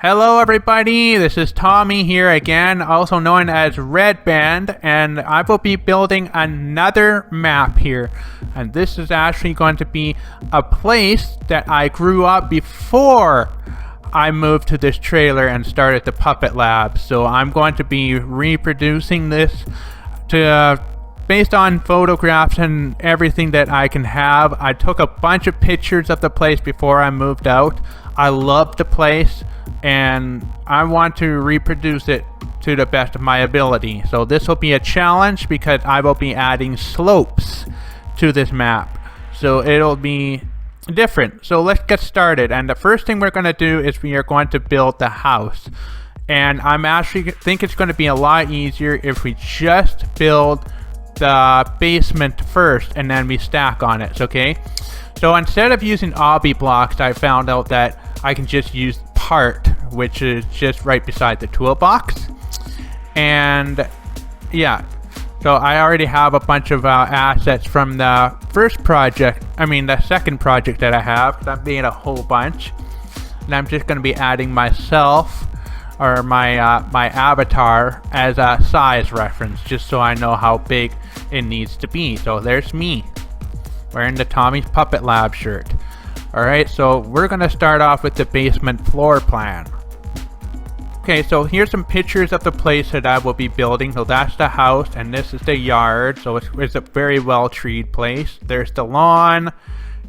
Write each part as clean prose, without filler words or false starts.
Hello everybody, this is Tommy here again, also known as Red Band, and I will be building another map here. And this is actually going to be a place that I grew up before I moved to this trailer and started the Puppet Lab. So I'm going to be reproducing this based on photographs and everything that I can have. I took a bunch of pictures of the place before I moved out. I love the place and I want to reproduce it to the best of my ability. So this will be a challenge because I will be adding slopes to this map. So it'll be different. So let's get started. And the first thing we're going to do is we are going to build the house. And I'm actually think it's going to be a lot easier if we just build the basement first and then we stack on it, okay? So instead of using obby blocks, I found out that I can just use part, which is just right beside the toolbox. And yeah, so I already have a bunch of assets from the the second project that I have. I've made a whole bunch, and I'm just going to be adding myself or my my avatar as a size reference, just so I know how big it needs to be. So there's me wearing the Tommy's Puppet Lab shirt. Alright, so we're going to start off with the basement floor plan. Okay, so here's some pictures of the place that I will be building. So that's the house and this is the yard. So it's a very well treed place. There's the lawn,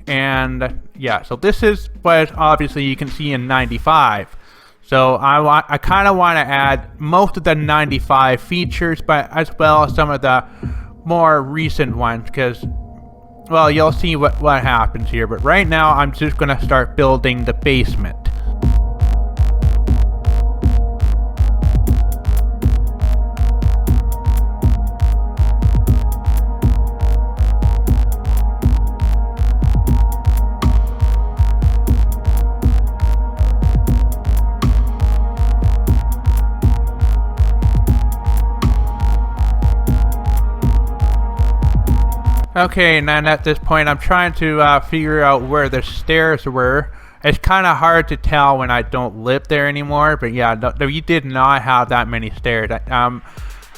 and yeah, so this is what obviously you can see in 95. So I kind of want to add most of the 95 features, but as well as some of the more recent ones, because well, you'll see what happens here, but right now I'm just going to start building the basement. Okay, and then at this point I'm trying to figure out where the stairs were. It's kind of hard to tell when I don't live there anymore, but yeah, we did not have that many stairs.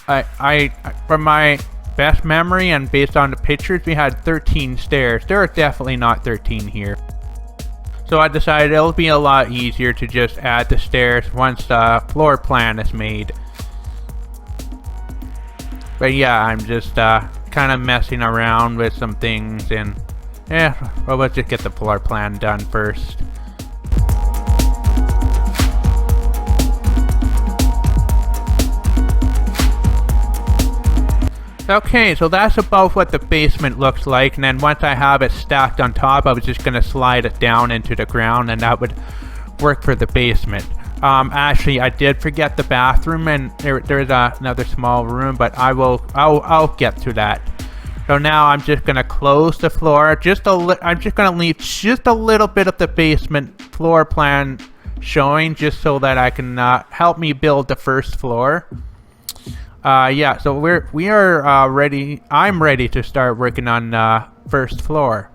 I from my best memory and based on the pictures, we had 13 stairs. There are definitely not 13 here. So I decided it'll be a lot easier to just add the stairs once the floor plan is made. But yeah, I'm just kind of messing around with some things, and yeah, well, let's just get the floor plan done first. Okay, so that's about what the basement looks like, and then once I have it stacked on top, I was just going to slide it down into the ground, and that would work for the basement. Actually, I did forget the bathroom, and there's another small room, but I'll get to that. So now I'm just gonna close the floor. I'm just gonna leave just a little bit of the basement floor plan showing, just so that I can help me build the first floor. Yeah, so we are ready. I'm ready to start working on first floor.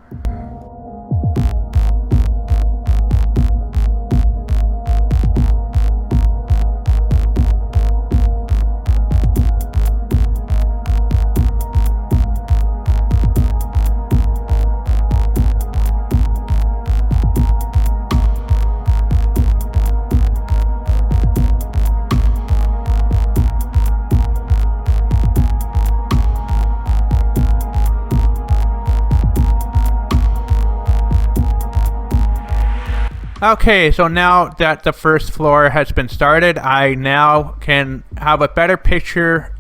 Okay, so now that the first floor has been started, I now can have a better picture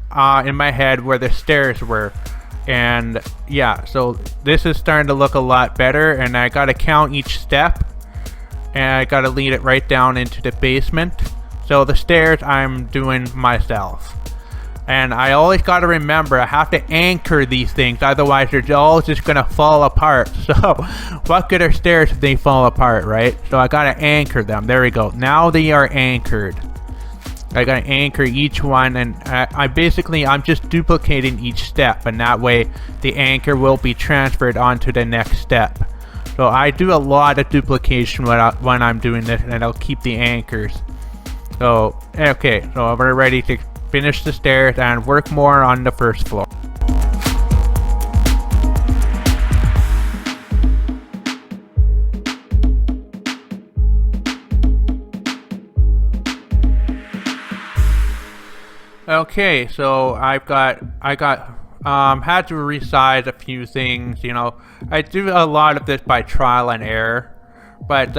in my head where the stairs were. And yeah, so this is starting to look a lot better, and I gotta count each step, and I gotta lead it right down into the basement. So the stairs I'm doing myself. And I always got to remember, I have to anchor these things, otherwise they're all just going to fall apart. So what good are stairs if they fall apart, right? So I got to anchor them. There we go. Now they are anchored. I got to anchor each one, and I'm just duplicating each step, and that way the anchor will be transferred onto the next step. So I do a lot of duplication when I'm doing this, and I'll keep the anchors. So, okay, so we're ready to finish the stairs and work more on the first floor. Okay, so I had to resize a few things, you know. I do a lot of this by trial and error, but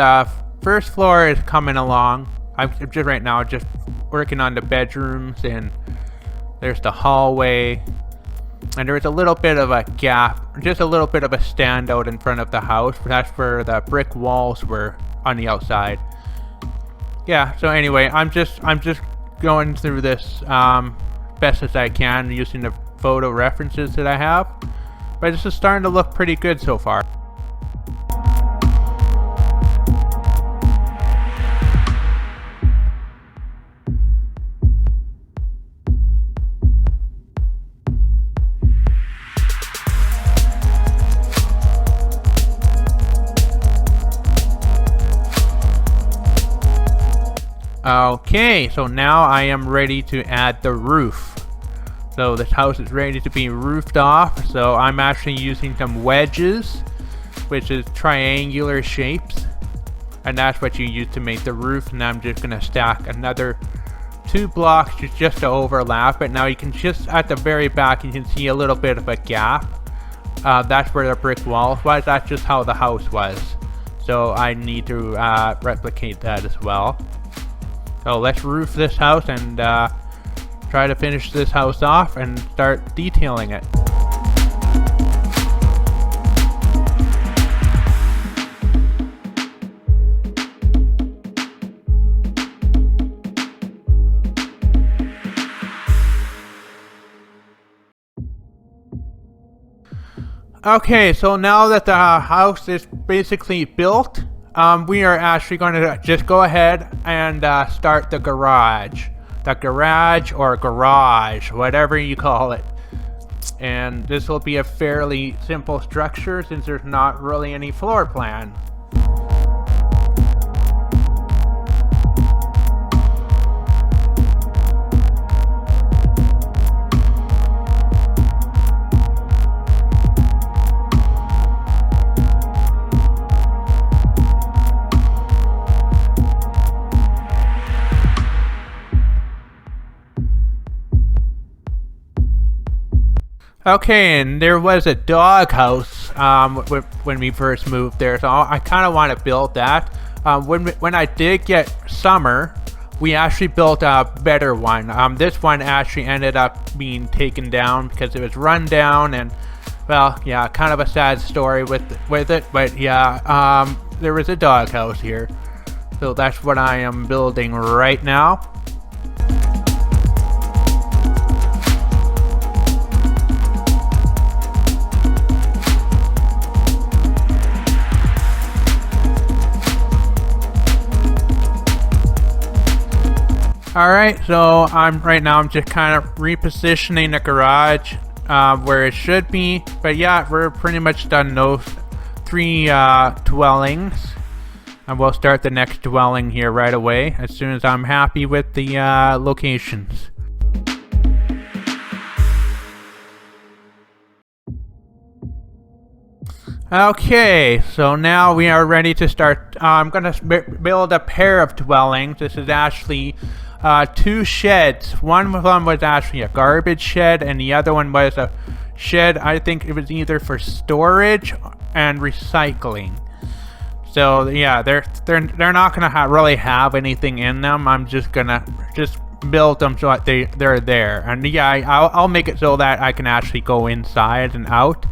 first floor is coming along. I'm just right now just working on the bedrooms, and there's the hallway, and there's a little bit of a gap, just a little bit of a standout in front of the house. That's where the brick walls were on the outside. Yeah, so anyway, I'm just going through this best as I can using the photo references that I have, but this is starting to look pretty good so far. Okay, so now I am ready to add the roof. So this house is ready to be roofed off, so I'm actually using some wedges, which is triangular shapes, and that's what you use to make the roof. And I'm just gonna stack another 2 blocks just to overlap it. Now you can just, at the very back, you can see a little bit of a gap. That's where the brick wall was. That's just how the house was. So I need to replicate that as well. So let's roof this house and try to finish this house off and start detailing it. Okay, so now that the house is basically built, we are actually going to just go ahead and start the garage. The garage or garage, whatever you call it. And this will be a fairly simple structure since there's not really any floor plan. Okay, and there was a dog house when we first moved there, so I kind of want to build that. When I did get summer, we actually built a better one. This one actually ended up being taken down because it was run down, and well, yeah, kind of a sad story with it. But yeah, there was a dog house here, so that's what I am building right now. Alright, so right now I'm just kind of repositioning the garage where it should be. But yeah, we're pretty much done those 3 dwellings. And we'll start the next dwelling here right away as soon as I'm happy with the locations. Okay, so now we are ready to start. I'm going to build a pair of dwellings. This is actually 2 sheds. One of them was actually a garbage shed, and the other one was a shed. I think it was either for storage and recycling. So yeah, they're not gonna really have anything in them. I'm just gonna build them so that they're there. And yeah, I'll make it so that I can actually go inside and out.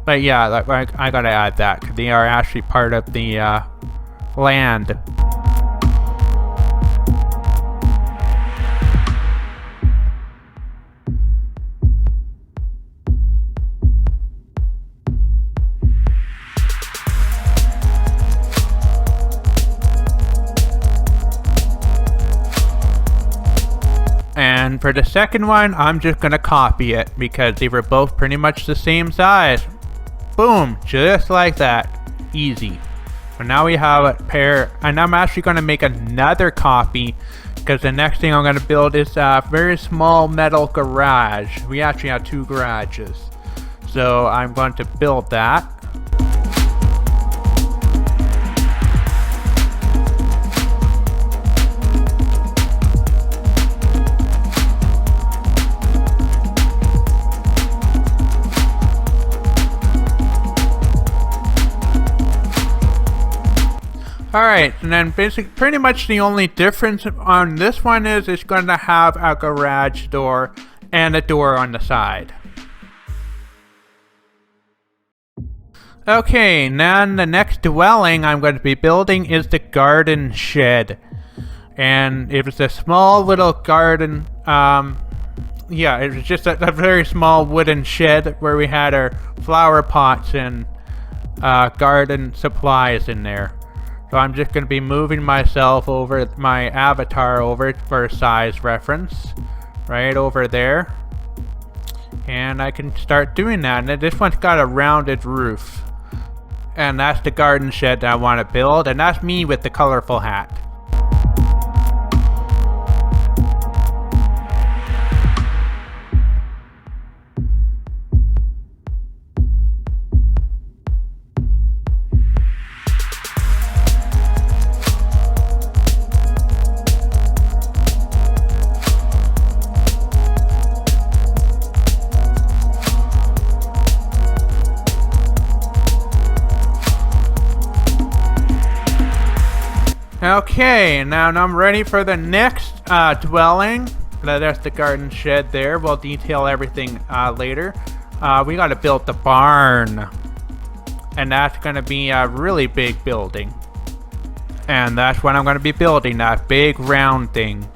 But yeah, I gotta add that 'cause they are actually part of the land. And for the second one, I'm just gonna copy it because they were both pretty much the same size. Boom, just like that. Easy. So now we have a pair, and I'm actually going to make another copy because the next thing I'm going to build is a very small metal garage. We actually have 2 garages. So I'm going to build that. Alright, and then pretty much the only difference on this one is it's going to have a garage door and a door on the side. Okay, now the next dwelling I'm going to be building is the garden shed. And it was a small little garden, yeah, it was just a very small wooden shed where we had our flower pots and garden supplies in there. So I'm just going to be moving myself over, my avatar over for size reference. Right over there. And I can start doing that. And this one's got a rounded roof. And that's the garden shed that I want to build. And that's me with the colorful hat. Okay, now I'm ready for the next dwelling. That's the garden shed there. We'll detail everything later. We gotta build the barn. And that's gonna be a really big building. And that's what I'm gonna be building, that big round thing.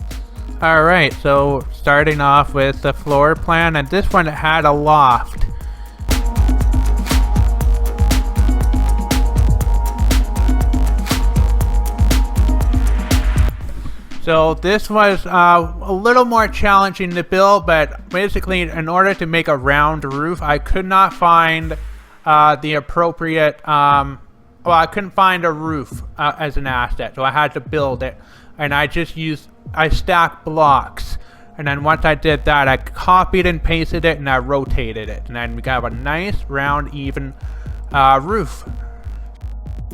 Alright, so starting off with the floor plan, and this one had a loft. So this was a little more challenging to build, but basically in order to make a round roof, I could not find the appropriate, well, I couldn't find a roof as an asset, so I had to build it. And I stacked blocks. And then once I did that, I copied and pasted it and I rotated it. And then we got a nice, round, even roof.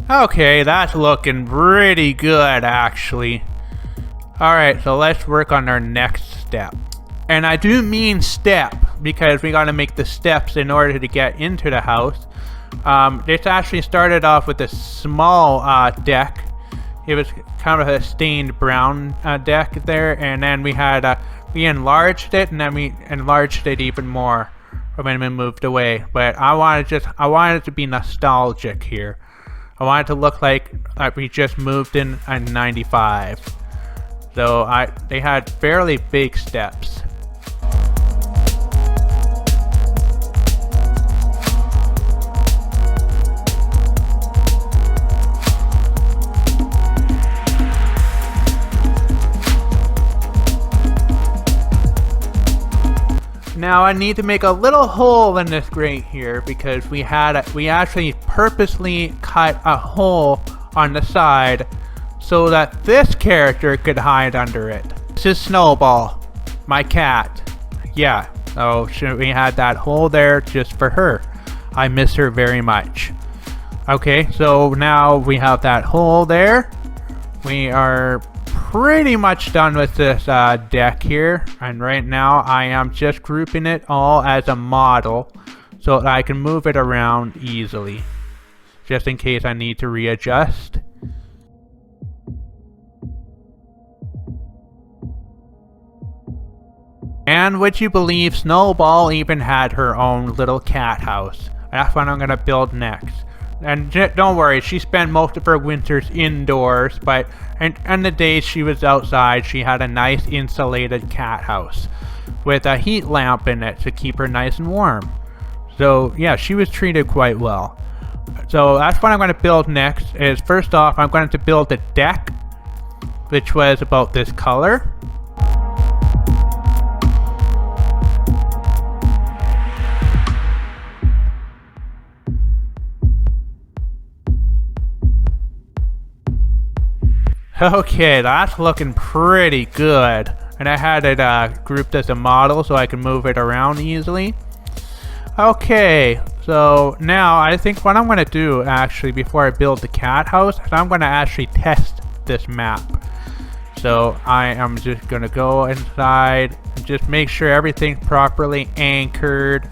Okay, that's looking pretty good, actually. Alright, so let's work on our next step. And I do mean step, because we gotta make the steps in order to get into the house. This actually started off with a small deck. It was kind of a stained brown deck there, and then we enlarged it, and then we enlarged it even more when we moved away. But I wanted it to be nostalgic here. I wanted it to look like we just moved in 95. So they had fairly big steps. Now I need to make a little hole in this grate here because we actually purposely cut a hole on the side so that this character could hide under it. This is Snowball, my cat. Yeah, so we had that hole there just for her. I miss her very much. Okay, so now we have that hole there. We are pretty much done with this deck here. And right now I am just grouping it all as a model so that I can move it around easily. Just in case I need to readjust. And would you believe Snowball even had her own little cat house? That's what I'm going to build next. And don't worry, she spent most of her winters indoors, but and the days she was outside, she had a nice insulated cat house with a heat lamp in it to keep her nice and warm. So yeah, she was treated quite well. So that's what I'm going to build next. Is first off, I'm going to build a deck, which was about this color. Okay, that's looking pretty good. And I had it grouped as a model so I can move it around easily. Okay, so now I think what I'm going to do actually before I build the cat house is I'm going to actually test this map. So I am just going to go inside and just make sure everything's properly anchored.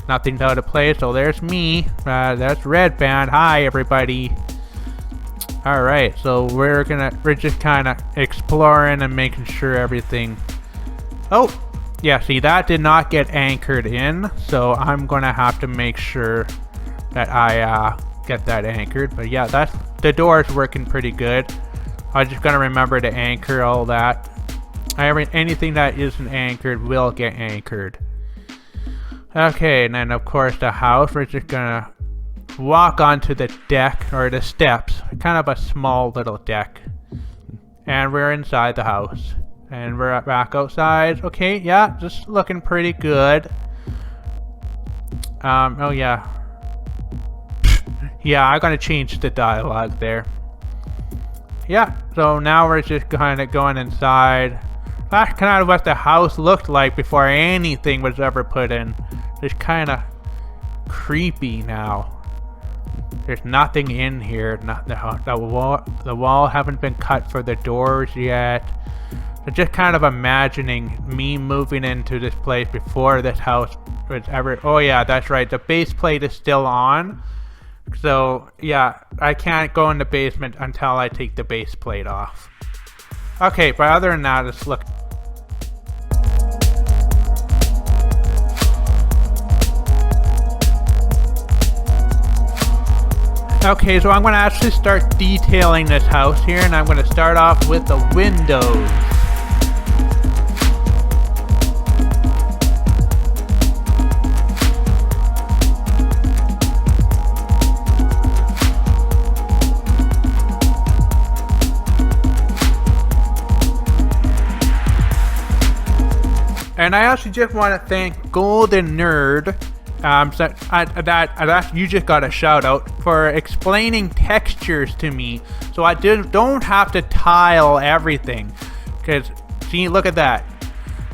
Nothing's out of place. So there's me. That's Red Band. Hi everybody. Alright, so we're just kind of exploring and making sure everything... Oh! Yeah, see, that did not get anchored in, so I'm gonna have to make sure that I get that anchored. But yeah, the door is working pretty good. I'm just gonna remember to anchor all that. Anything that isn't anchored will get anchored. Okay, and then of course the house, we're just gonna walk onto the deck, or the steps, kind of a small little deck. And we're inside the house. And we're back outside. Okay, yeah, just looking pretty good. Oh yeah. Yeah, I'm gonna change the dialogue there. Yeah, so now we're just kind of going inside. That's kind of what the house looked like before anything was ever put in. It's kind of creepy now. There's nothing in here. The wall haven't been cut for the doors yet. So just kind of imagining me moving into this place before this house was ever... Oh yeah, that's right. The base plate is still on. So yeah, I can't go in the basement until I take the base plate off. Okay, but other than that, let's look... Okay, so I'm going to actually start detailing this house here, and I'm going to start off with the windows. And I also just want to thank Golden Nerd. You just got a shout out for explaining textures to me, so I don't have to tile everything. Because see, look at that.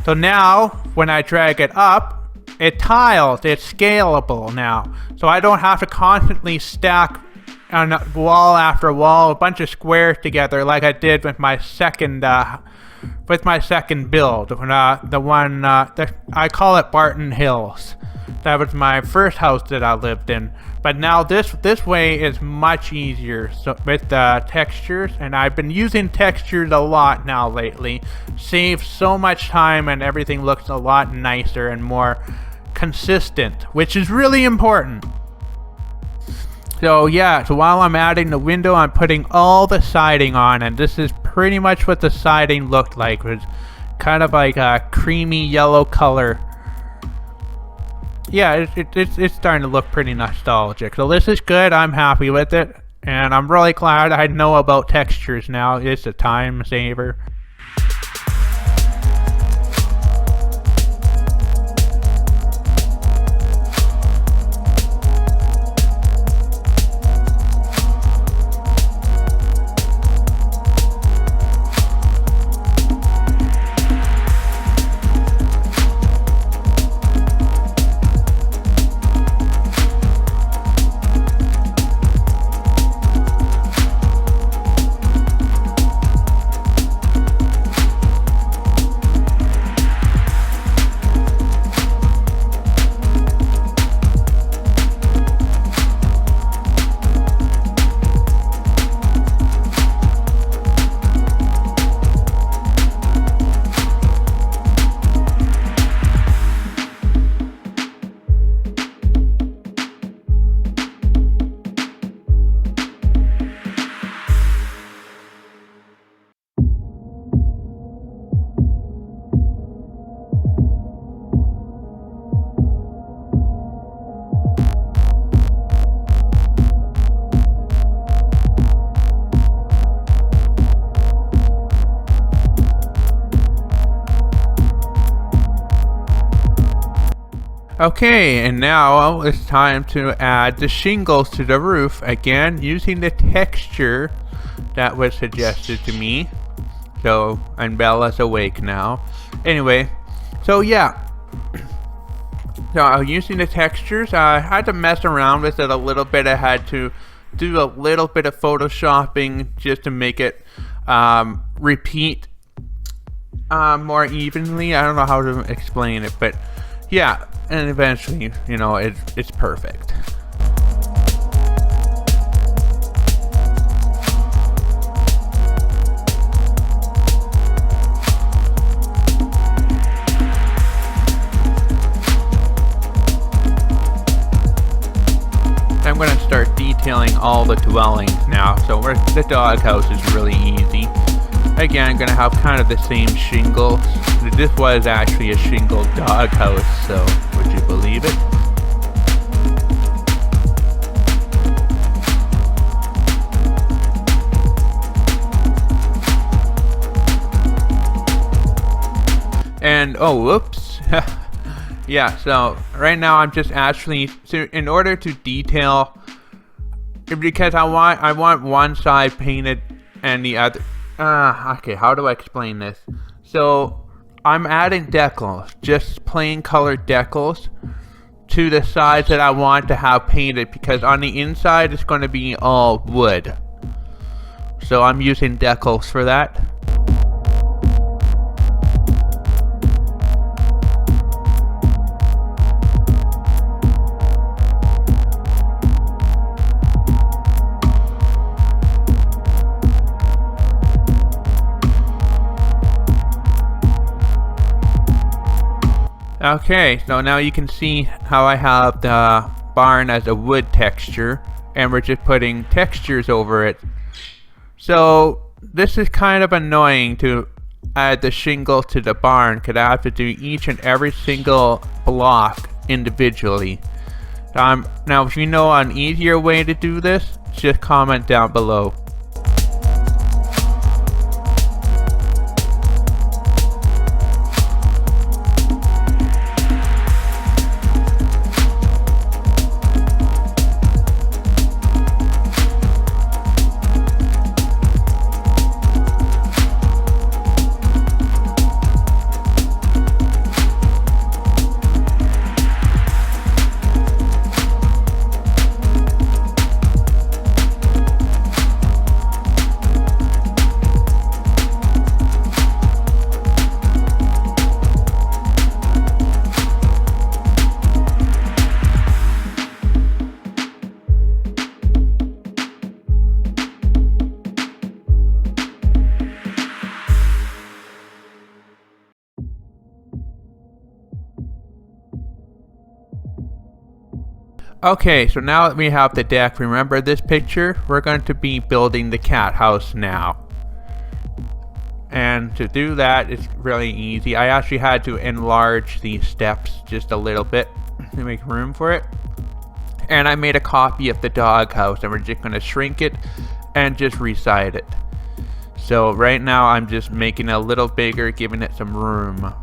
So now when I drag it up, it tiles. It's scalable now, so I don't have to constantly stack on wall after wall a bunch of squares together like I did with my second build. The one I call it Barton Hills. That was my first house that I lived in. But now this way is much easier with the textures, and I've been using textures a lot now lately. Saves so much time and everything looks a lot nicer and more consistent, which is really important. So yeah, so while I'm adding the window, I'm putting all the siding on, and this is pretty much what the siding looked like. It was kind of like a creamy yellow color. Yeah, it's starting to look pretty nostalgic. So this is good. I'm happy with it, and I'm really glad I know about textures now. It's a time saver. Okay, and now it's time to add the shingles to the roof, again using the texture that was suggested to me. So, and Bella's awake now. Anyway, so yeah. So using the textures, I had to mess around with it a little bit. I had to do a little bit of photoshopping just to make it repeat more evenly. I don't know how to explain it, but yeah, and eventually, you know, it's perfect. I'm going to start detailing all the dwellings now. So the doghouse is really easy. Again, I'm going to have kind of the same shingles. This was actually a shingle doghouse, so would you believe it? And, oh, whoops. Yeah, so right now I'm just actually, so in order to detail, because I want one side painted and the other, okay, how do I explain this? So I'm adding decals, just plain colored decals to the sides that I want to have painted, because on the inside it's going to be all wood. So I'm using decals for that. Okay, so now you can see how I have the barn as a wood texture, and we're just putting textures over it. So this is kind of annoying to add the shingle to the barn, because I have to do each and every single block individually. Now if you know an easier way to do this, just comment down below. Okay, so now that we have the deck, remember this picture? We're going to be building the cat house now. And to do that, it's really easy. I actually had to enlarge these steps just a little bit to make room for it. And I made a copy of the doghouse, and we're just going to shrink it and just resize it. So right now I'm just making it a little bigger, giving it some room.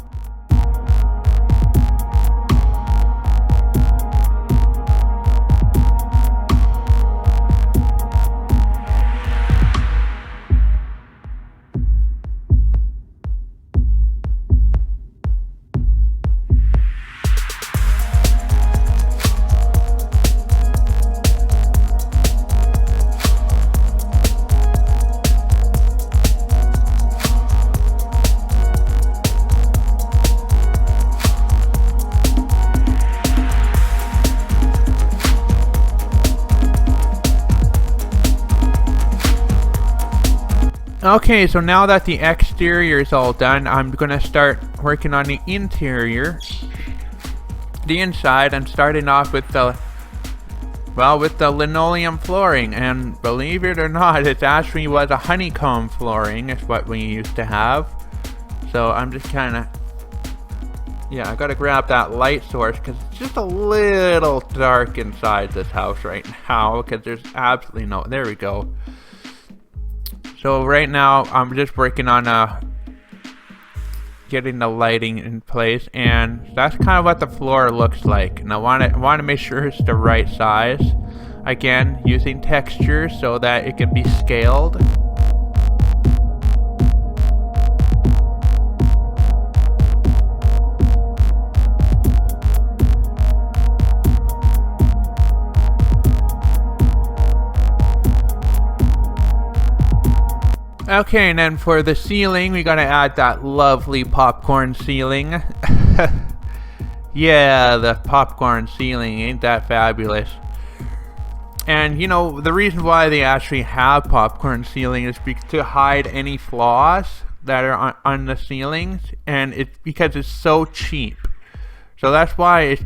Okay, so now that the exterior is all done, I'm gonna start working on the interior. The inside, I'm starting off with the linoleum flooring, and believe it or not, it actually was a honeycomb flooring, is what we used to have. So I'm just kinda, yeah, I gotta grab that light source, because it's just a little dark inside this house right now, because there's absolutely no, there we go. So right now I'm just working on getting the lighting in place, and that's kind of what the floor looks like. And I want to make sure it's the right size. Again, using textures so that it can be scaled. Okay, and then for the ceiling, we gotta add that lovely popcorn ceiling. Yeah, the popcorn ceiling, ain't that fabulous? And you know, the reason why they actually have popcorn ceiling is to hide any flaws that are on the ceilings, and it's because it's so cheap. So that's why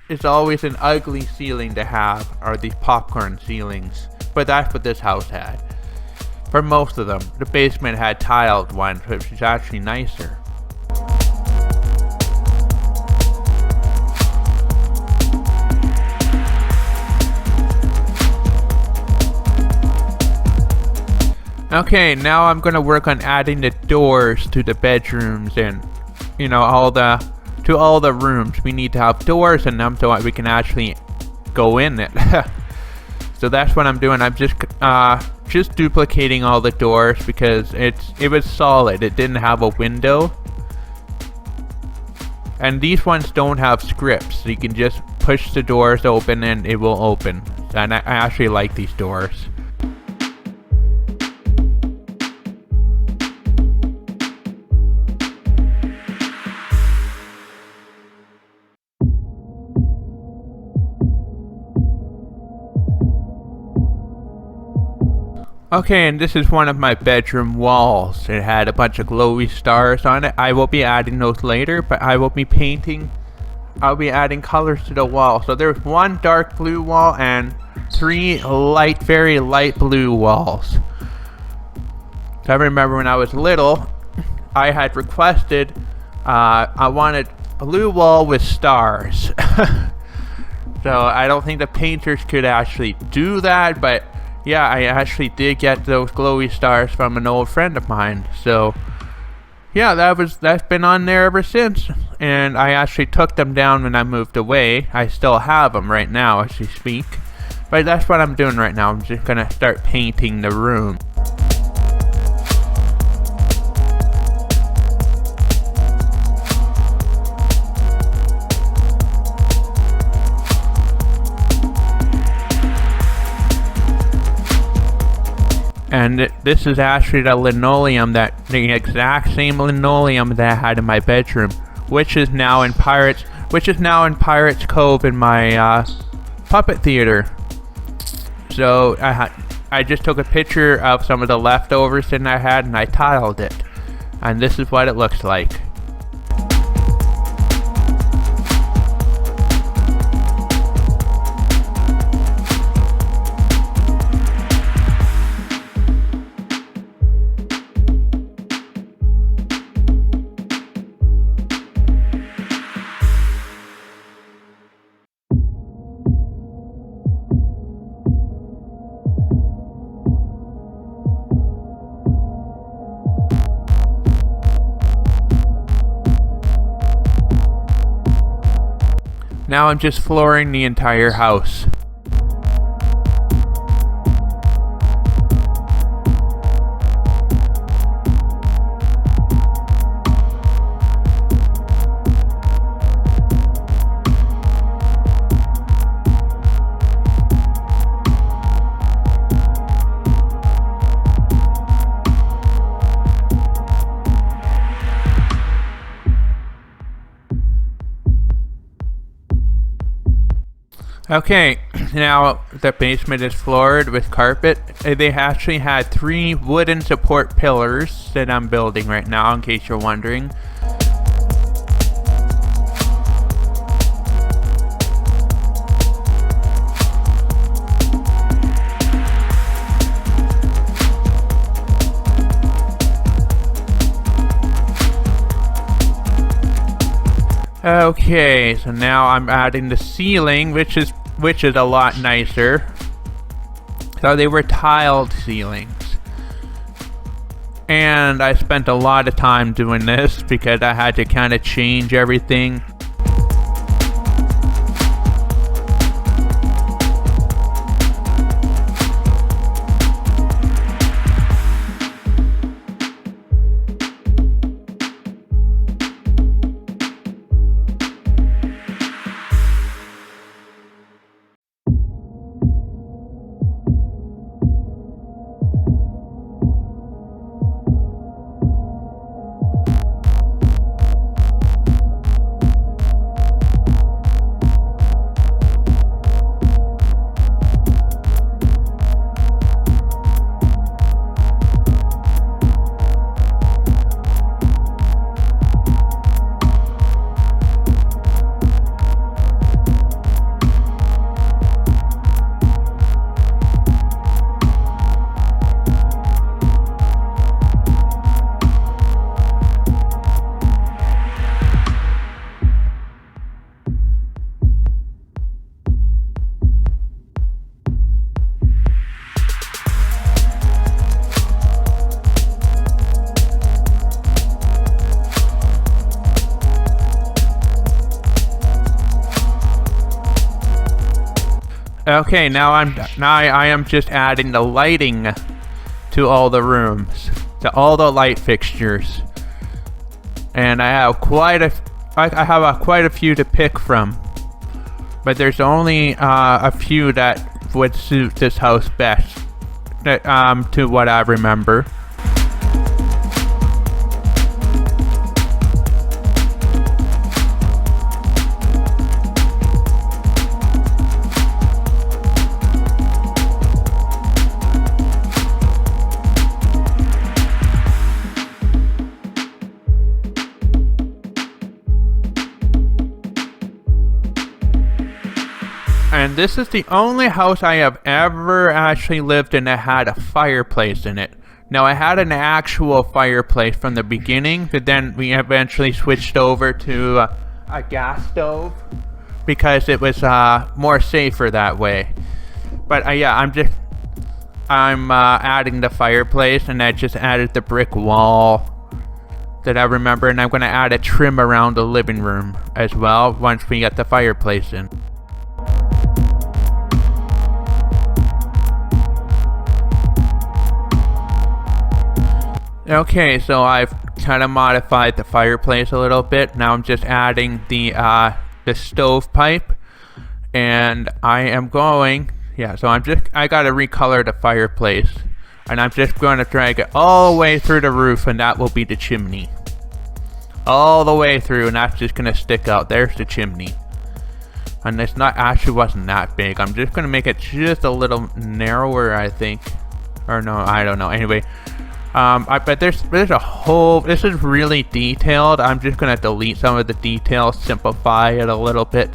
it's always an ugly ceiling to have, are these popcorn ceilings. But that's what this house had. For most of them. The basement had tiled ones, which is actually nicer. Okay, now I'm gonna work on adding the doors to the bedrooms and, you know, all the rooms. We need to have doors in them so we can actually go in it. So that's what I'm doing. I'm just duplicating all the doors because it was solid. It didn't have a window. And these ones don't have scripts. So you can just push the doors open and it will open. And I actually like these doors. Okay, and this is one of my bedroom walls. It had a bunch of glowy stars on it. I will be adding those later, but I'll be adding colors to the wall. So there's one dark blue wall and 3 very light blue walls. So I remember when I was little, I had requested, I wanted a blue wall with stars. So I don't think the painters could actually do that, but yeah, I actually did get those glowy stars from an old friend of mine. So yeah, that's been on there ever since. And I actually took them down when I moved away. I still have them right now as we speak. But that's what I'm doing right now. I'm just gonna start painting the room. And this is actually the exact same linoleum that I had in my bedroom, which is now in Pirates Cove in my puppet theater. So I just took a picture of some of the leftovers that I had and I tiled it, and this is what it looks like. Now I'm just flooring the entire house. Okay, now the basement is floored with carpet. They actually had 3 wooden support pillars that I'm building right now, in case you're wondering. Okay, so now I'm adding the ceiling, which is a lot nicer. So they were tiled ceilings. And I spent a lot of time doing this because I had to kind of change everything. Okay, now I am just adding the lighting to all the rooms, to all the light fixtures, and I have quite a few to pick from, but there's only a few that would suit this house best, to what I remember. And this is the only house I have ever actually lived in that had a fireplace in it. Now, I had an actual fireplace from the beginning, but then we eventually switched over to a gas stove because it was more safer that way. But yeah, I'm adding the fireplace, and I just added the brick wall that I remember, and I'm going to add a trim around the living room as well once we get the fireplace in. Okay, so I've kind of modified the fireplace a little bit. Now I'm just adding the stovepipe, and I am going, so I gotta recolor the fireplace, and I'm just going to drag it all the way through the roof, and that will be the chimney. All the way through, and that's just gonna stick out. There's the chimney. And it's actually wasn't that big. I'm just gonna make it just a little narrower, I think. Or no, I don't know. Anyway. But there's a whole, this is really detailed. I'm just gonna delete some of the details, simplify it a little bit.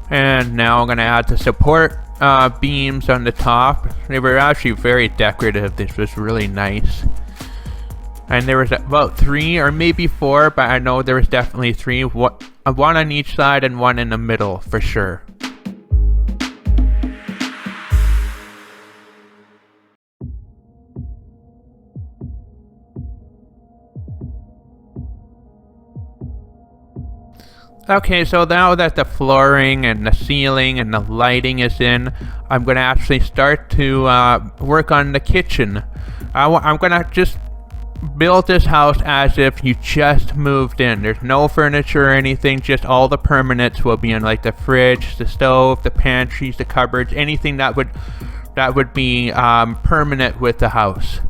And now I'm gonna add the support beams on the top. They were actually very decorative. This was really nice. And there was about 3 or maybe 4, but I know there was definitely 3. One on each side and one in the middle for sure. Okay, so now that the flooring and the ceiling and the lighting is in, I'm going to actually start to work on the kitchen. I'm going to just build this house as if you just moved in. There's no furniture or anything, just all the permanents will be in, like the fridge, the stove, the pantries, the cupboards, anything that would be permanent with the house.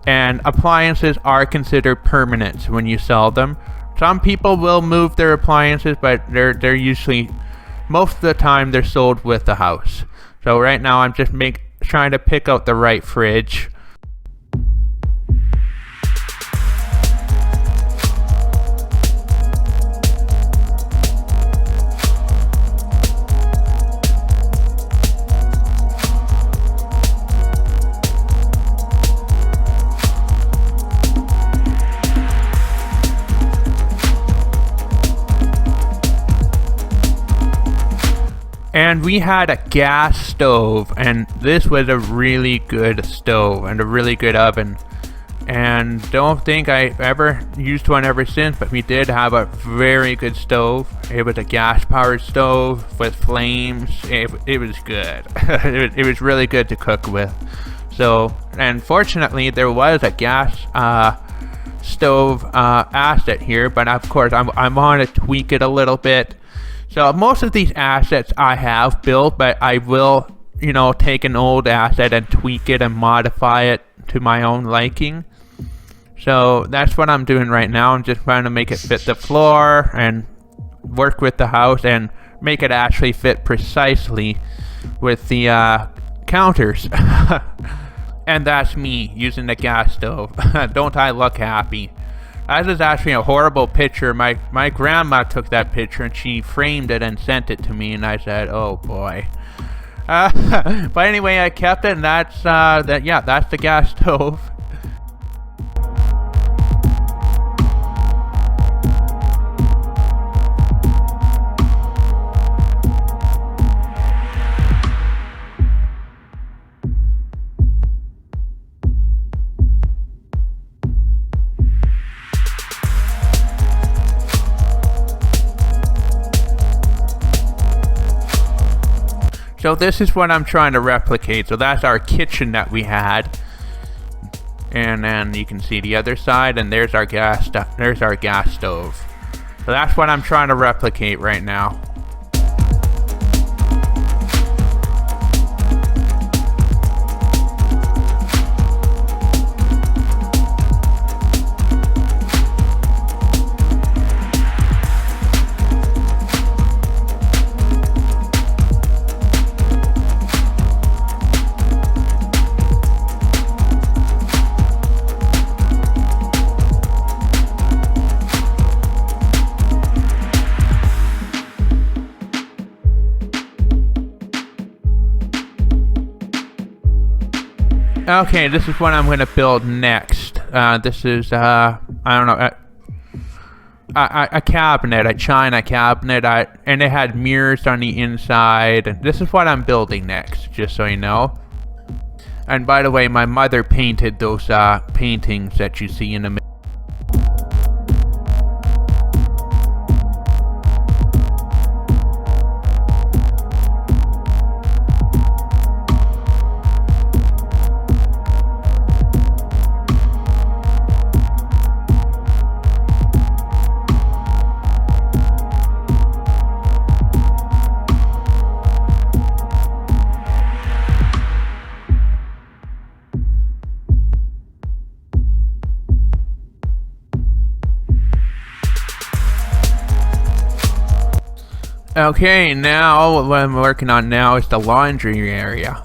And appliances are considered permanent when you sell them. Some people will move their appliances, but they're usually, most of the time, they're sold with the house. So right now I'm just trying to pick out the right fridge. And we had a gas stove, and this was a really good stove and a really good oven. And don't think I ever used one ever since, but we did have a very good stove. It was a gas-powered stove with flames. It was good. it was really good to cook with. So, and fortunately, there was a gas stove asset here, but of course, I'm going to tweak it a little bit. So most of these assets I have built, but I will, take an old asset and tweak it and modify it to my own liking. So that's what I'm doing right now. I'm just trying to make it fit the floor and work with the house and make it actually fit precisely with the counters. And that's me using the gas stove. Don't I look happy? That is actually a horrible picture. My grandma took that picture and she framed it and sent it to me, and I said, oh boy. But anyway, I kept it, and that's that's the gas stove. So this is what I'm trying to replicate. So that's our kitchen that we had. And then you can see the other side, and there's our gas stove. So that's what I'm trying to replicate right now. Okay, this is what I'm going to build next. This is, I don't know, a cabinet, a china cabinet, and it had mirrors on the inside. And this is what I'm building next, just so you know. And by the way, my mother painted those paintings that you see in the middle. Okay, now what I'm working on now is the laundry area.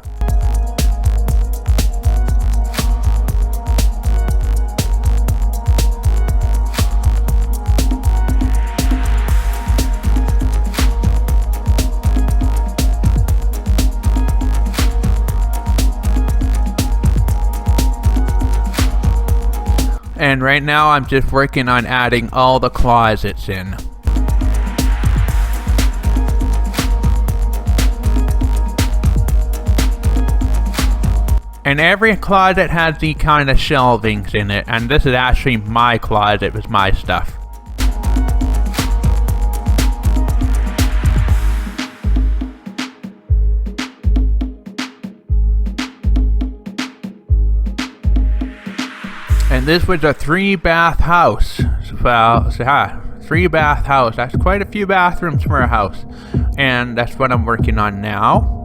And right now I'm just working on adding all the closets in. And every closet has the kind of shelvings in it, and this is actually my closet with my stuff. And this was a 3-bath house. Well, 3-bath house. That's quite a few bathrooms for a house. And that's what I'm working on now.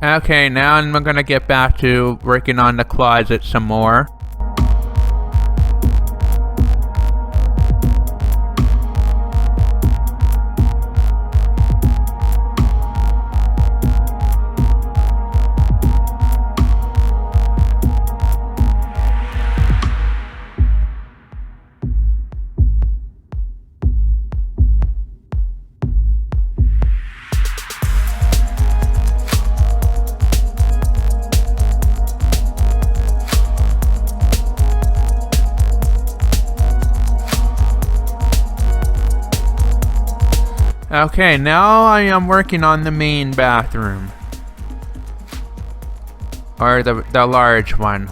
Okay, now I'm gonna get back to working on the closet some more. Okay, now I am working on the main bathroom. Or the large one.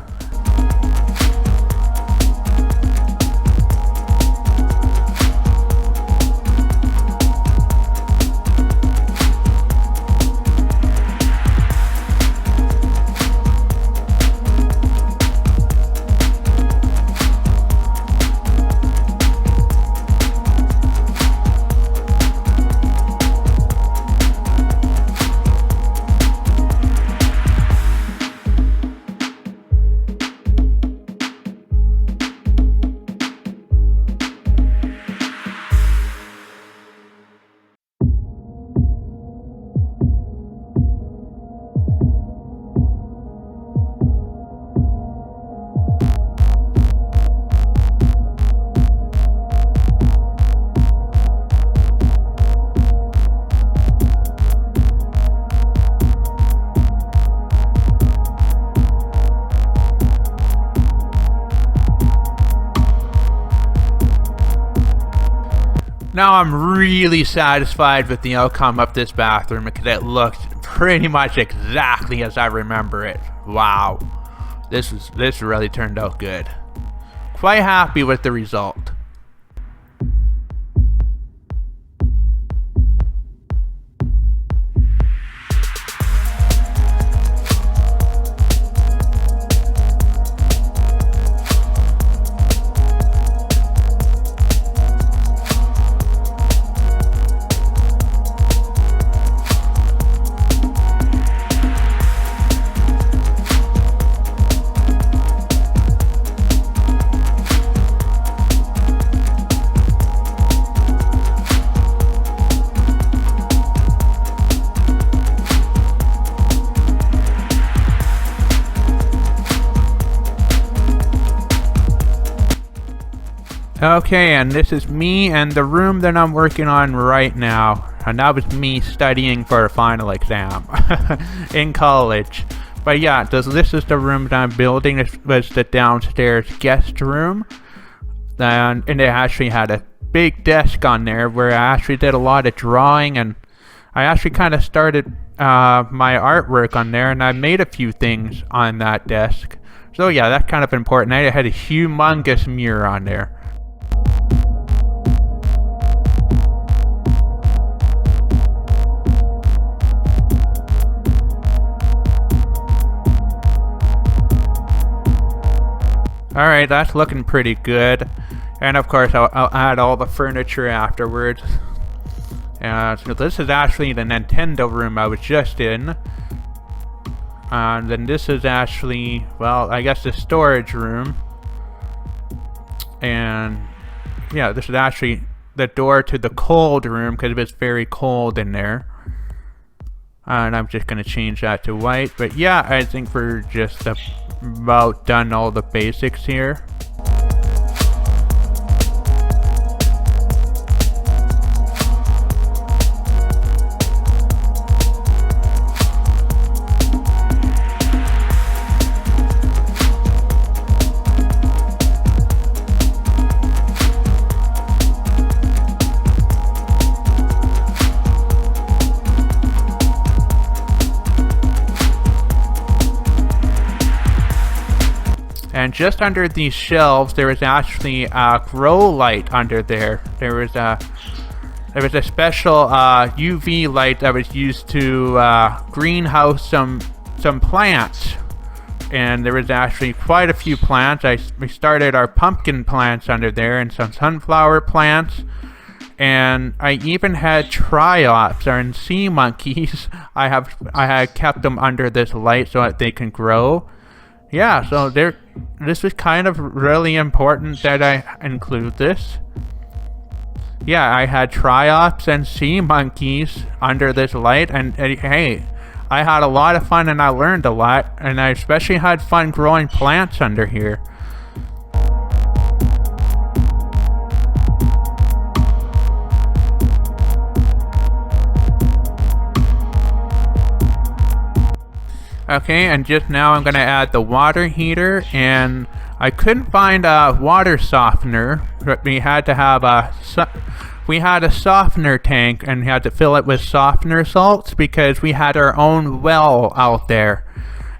Now I'm really satisfied with the outcome of this bathroom because it looked pretty much exactly as I remember it. Wow. This really turned out good. Quite happy with the result. Okay, and this is me and the room that I'm working on right now. And that was me studying for a final exam in college. But yeah, this is the room that I'm building. This was the downstairs guest room. And it actually had a big desk on there where I actually did a lot of drawing. And I actually kind of started my artwork on there. And I made a few things on that desk. So yeah, that's kind of important. I had a humongous mirror on there. Alright, that's looking pretty good. And of course, I'll add all the furniture afterwards. So this is actually the Nintendo room I was just in. And then this is actually, well, I guess the storage room. And yeah, this is actually the door to the cold room because it's very cold in there. And I'm just going to change that to white. But yeah, I think we're just about done all the basics here. And just under these shelves, there was actually a grow light under there. There was a special UV light that was used to greenhouse some plants. And there was actually quite a few plants. We started our pumpkin plants under there and some sunflower plants. And I even had triops or sea monkeys. I had kept them under this light so that they can grow. Yeah, so this was kind of really important that I include this. Yeah, I had triops and sea monkeys under this light, and hey, I had a lot of fun and I learned a lot, and I especially had fun growing plants under here. Okay, and just now I'm going to add the water heater, and I couldn't find a water softener, but we had to have a softener tank, and we had to fill it with softener salts because we had our own well out there,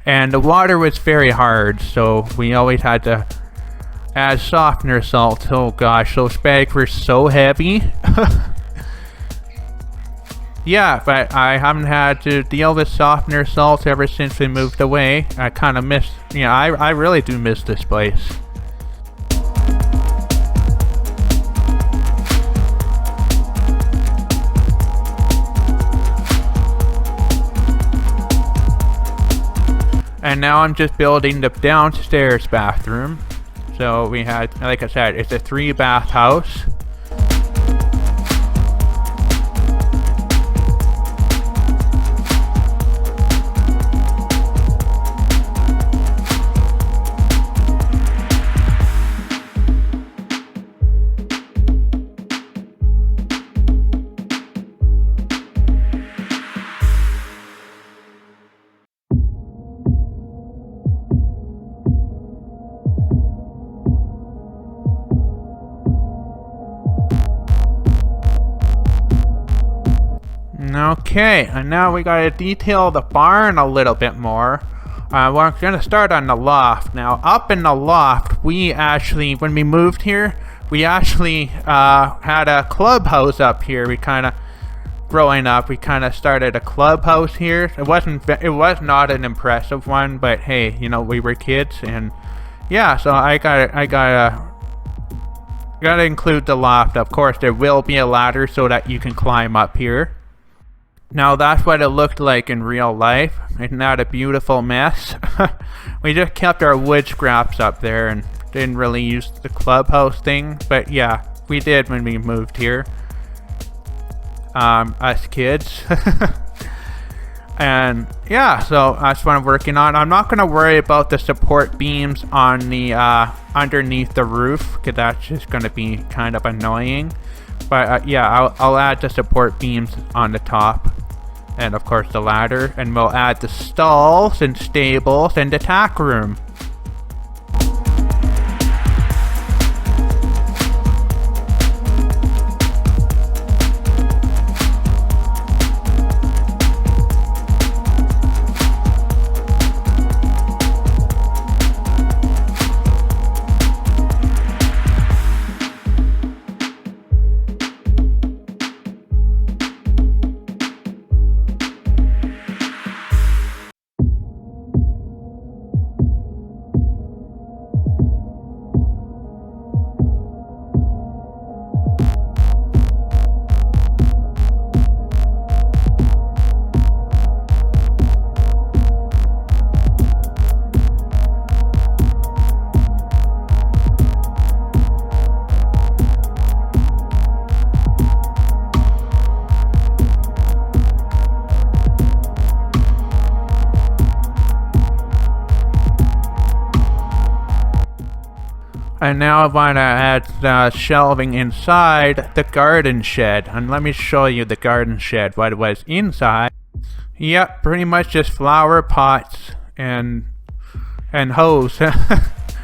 and the water was very hard, so we always had to add softener salts. Oh gosh, those bags were so heavy. Yeah, but I haven't had to deal with softener salts ever since we moved away. I kind of miss, I really do miss this place. And now I'm just building the downstairs bathroom. So we had, like I said, it's a 3-bath house. Okay, and now we gotta detail the barn a little bit more. We're gonna start on the loft. Now, up in the loft, we actually, when we moved here, we actually had a clubhouse up here. Growing up, we kind of started a clubhouse here. It was not an impressive one, but hey, you know, we were kids, and yeah, so I gotta include the loft. Of course, there will be a ladder so that you can climb up here. Now that's what it looked like in real life. Isn't that a beautiful mess? We just kept our wood scraps up there and didn't really use the clubhouse thing, but yeah, we did when we moved here. Us kids. And yeah, so that's what I'm working on. I'm not going to worry about the support beams on the underneath the roof, because that's just going to be kind of annoying. But yeah, I'll add the support beams on the top, and of course the ladder, and we'll add the stalls and stables and the tack room. And now I want to add the shelving inside the garden shed. And let me show you the garden shed, what it was inside. Yep, pretty much just flower pots and hose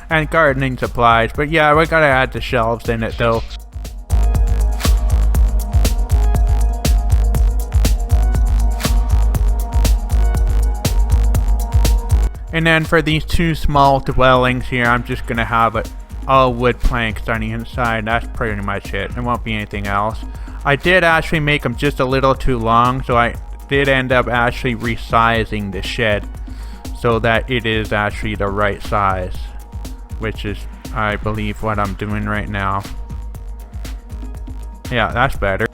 and gardening supplies. But yeah, we gotta add the shelves in it though. And then for these two small dwellings here, I'm just gonna have it all wood planks on the inside. That's pretty much it. There won't be anything else. I did actually make them just a little too long, so I did end up actually resizing the shed so that it is actually the right size, which is, I believe, what I'm doing right now. Yeah, that's better.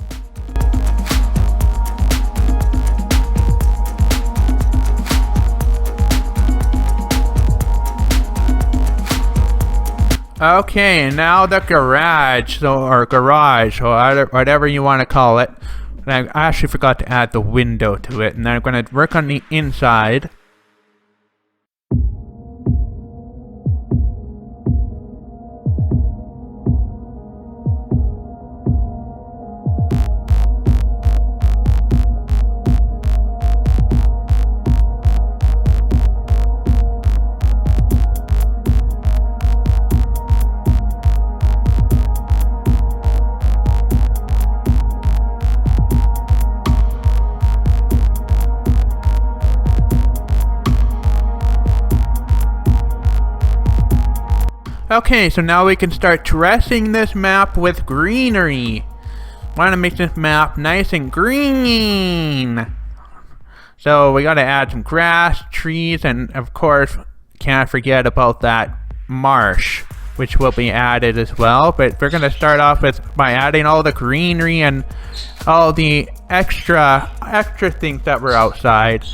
Okay, and now the garage, or whatever you want to call it. And I actually forgot to add the window to it, and then I'm going to work on the inside. Okay, so now we can start dressing this map with greenery. Want to make this map nice and green. So we gotta add some grass, trees, and of course, can't forget about that marsh, which will be added as well. But we're gonna start off by adding all the greenery and all the extra things that were outside.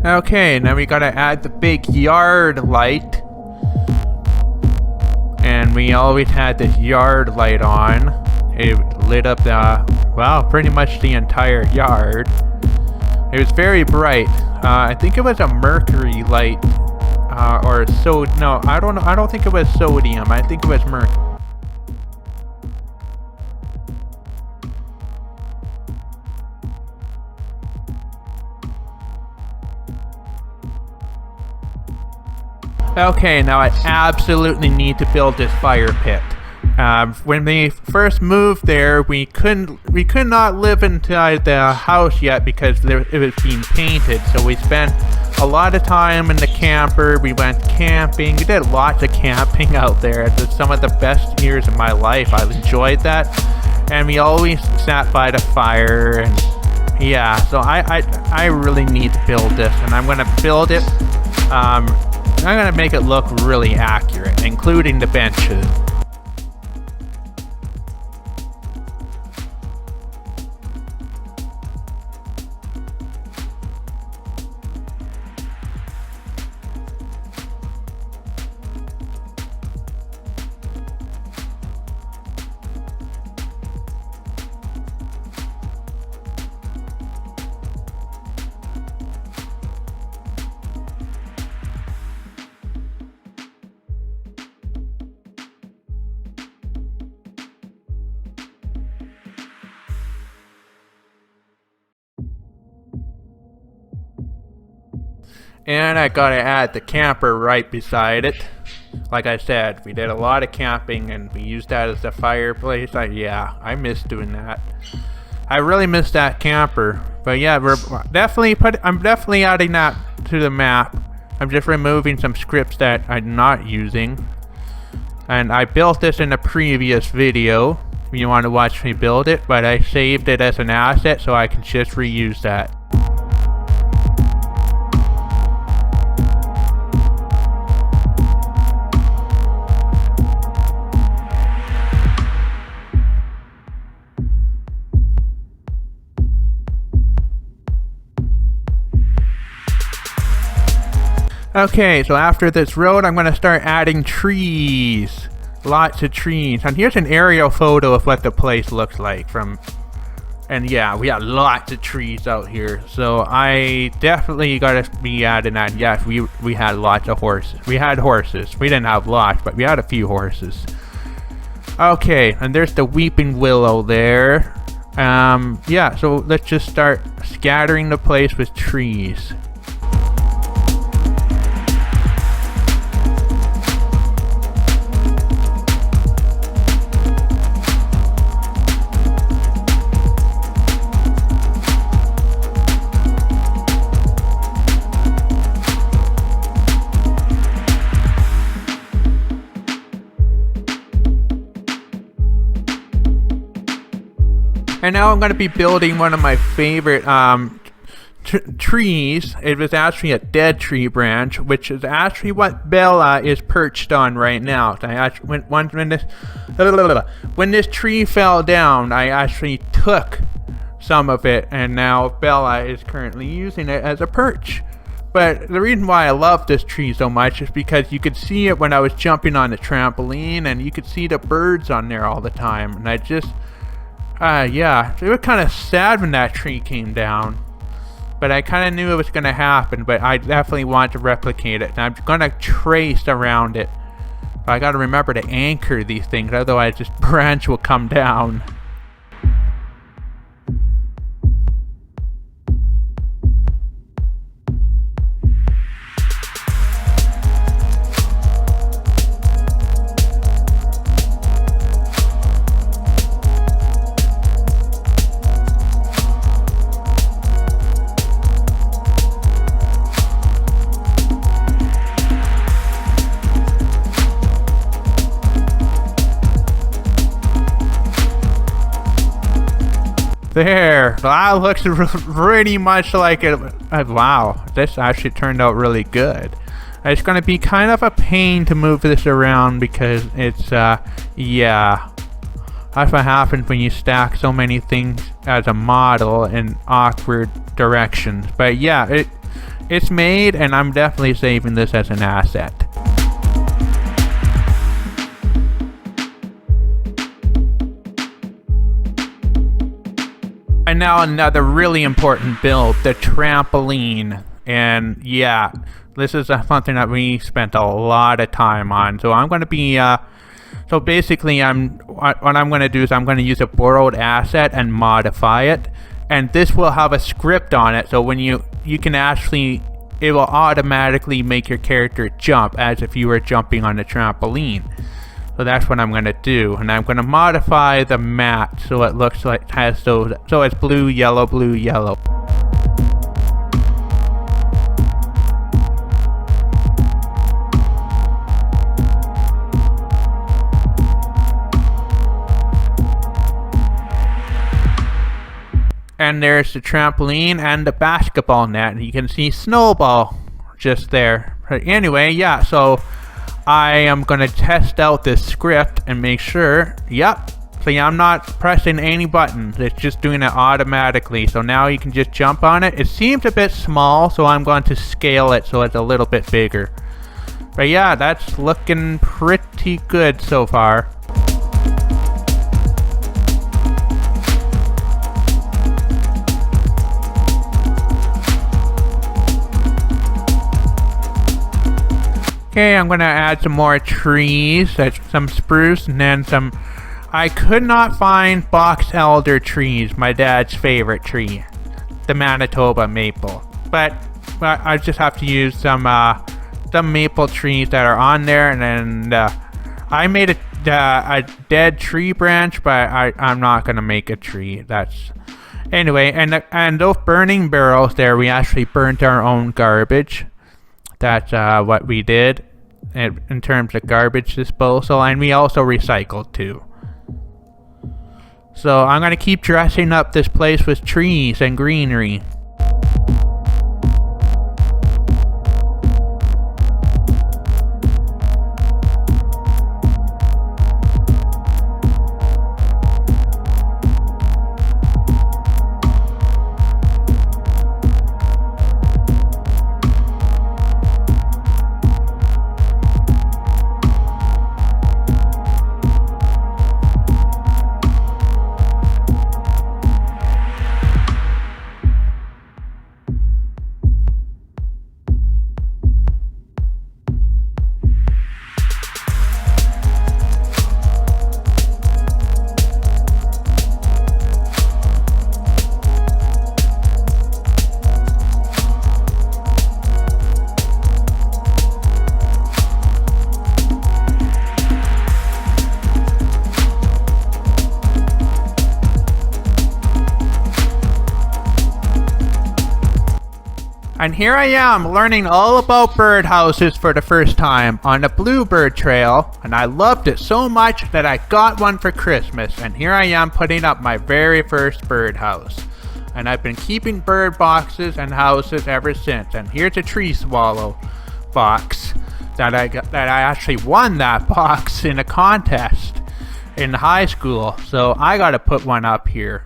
Okay, now we gotta add the big yard light. And we always had this yard light on. It lit up well, pretty much the entire yard. It was very bright. I think it was a mercury light. No, I don't know. I don't think it was sodium. I think it was mercury. Okay, now I absolutely need to build this fire pit. When we first moved there, we could not live inside the house yet because it was being painted. So we spent a lot of time in the camper. We went camping. We did lots of camping out there. It was some of the best years of my life. I enjoyed that, and we always sat by the fire. And yeah, so I really need to build this, and I'm gonna build it. I'm gonna make it look really accurate, including the benches. And I gotta add the camper right beside it. Like I said, we did a lot of camping and we used that as a fireplace. Yeah, I miss doing that. I really miss that camper. But yeah, I'm definitely adding that to the map. I'm just removing some scripts that I'm not using. And I built this in a previous video if you want to watch me build it, but I saved it as an asset so I can just reuse that. Okay, so after this road, I'm going to start adding trees. Lots of trees. And here's an aerial photo of what the place looks like from... And yeah, we got lots of trees out here. So I definitely got to be adding that. Yes, we had lots of horses. We had horses. We didn't have lots, but we had a few horses. Okay, and there's the weeping willow there. Yeah, so let's just start scattering the place with trees. And now I'm going to be building one of my favorite trees. It was actually a dead tree branch, which is actually what Bella is perched on right now. When this tree fell down, I actually took some of it, and now Bella is currently using it as a perch. But the reason why I love this tree so much is because you could see it when I was jumping on the trampoline, and you could see the birds on there all the time. And I just... yeah, it was kind of sad when that tree came down, but I kind of knew it was going to happen, but I definitely want to replicate it, and I'm going to trace around it. But I got to remember to anchor these things, otherwise this branch will come down. There, that looks pretty much like it. Wow, this actually turned out really good. It's going to be kind of a pain to move this around because it's, yeah. That's what happens when you stack so many things as a model in awkward directions. But yeah, it's made, and I'm definitely saving this as an asset. And now another really important build, the trampoline. And yeah, this is something that we spent a lot of time on. So I'm going to be, so basically what I'm going to do is I'm going to use a borrowed asset and modify it. And this will have a script on it. So when you can actually, it will automatically make your character jump as if you were jumping on the trampoline. So that's what I'm going to do, and I'm going to modify the mat so it looks like it has those, so it's blue, yellow, blue, yellow. And there's the trampoline and the basketball net. You can see Snowball just there. But anyway, yeah, so I am going to test out this script and make sure, yep, see, I'm not pressing any buttons, it's just doing it automatically. So now you can just jump on it. It seems a bit small, so I'm going to scale it so it's a little bit bigger. But yeah, that's looking pretty good so far. Okay, I'm gonna add some more trees, some spruce, and then some. I could not find box elder trees, my dad's favorite tree, the Manitoba maple. But I just have to use some maple trees that are on there, and then I made a dead tree branch, but I'm not gonna make a tree. That's anyway, and those burning barrels there, we actually burnt our own garbage. That's what we did in terms of garbage disposal, and we also recycled too. So I'm going to keep dressing up this place with trees and greenery. And here I am learning all about birdhouses for the first time on the Bluebird Trail, and I loved it so much that I got one for Christmas, and here I am putting up my very first birdhouse. And I've been keeping bird boxes and houses ever since, and here's a tree swallow box that I actually won that box in a contest in high school, so I gotta put one up here.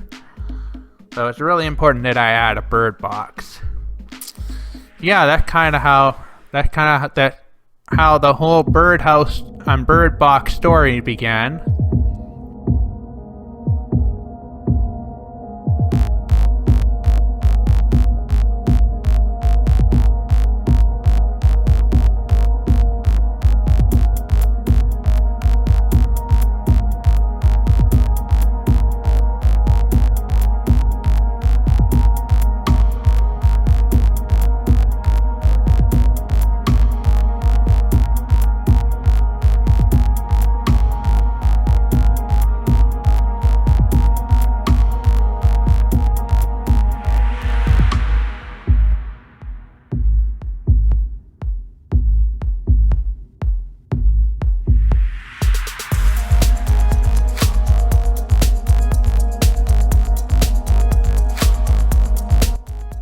So it's really important that I add a bird box. Yeah, that's kind of how the whole birdhouse and bird box story began.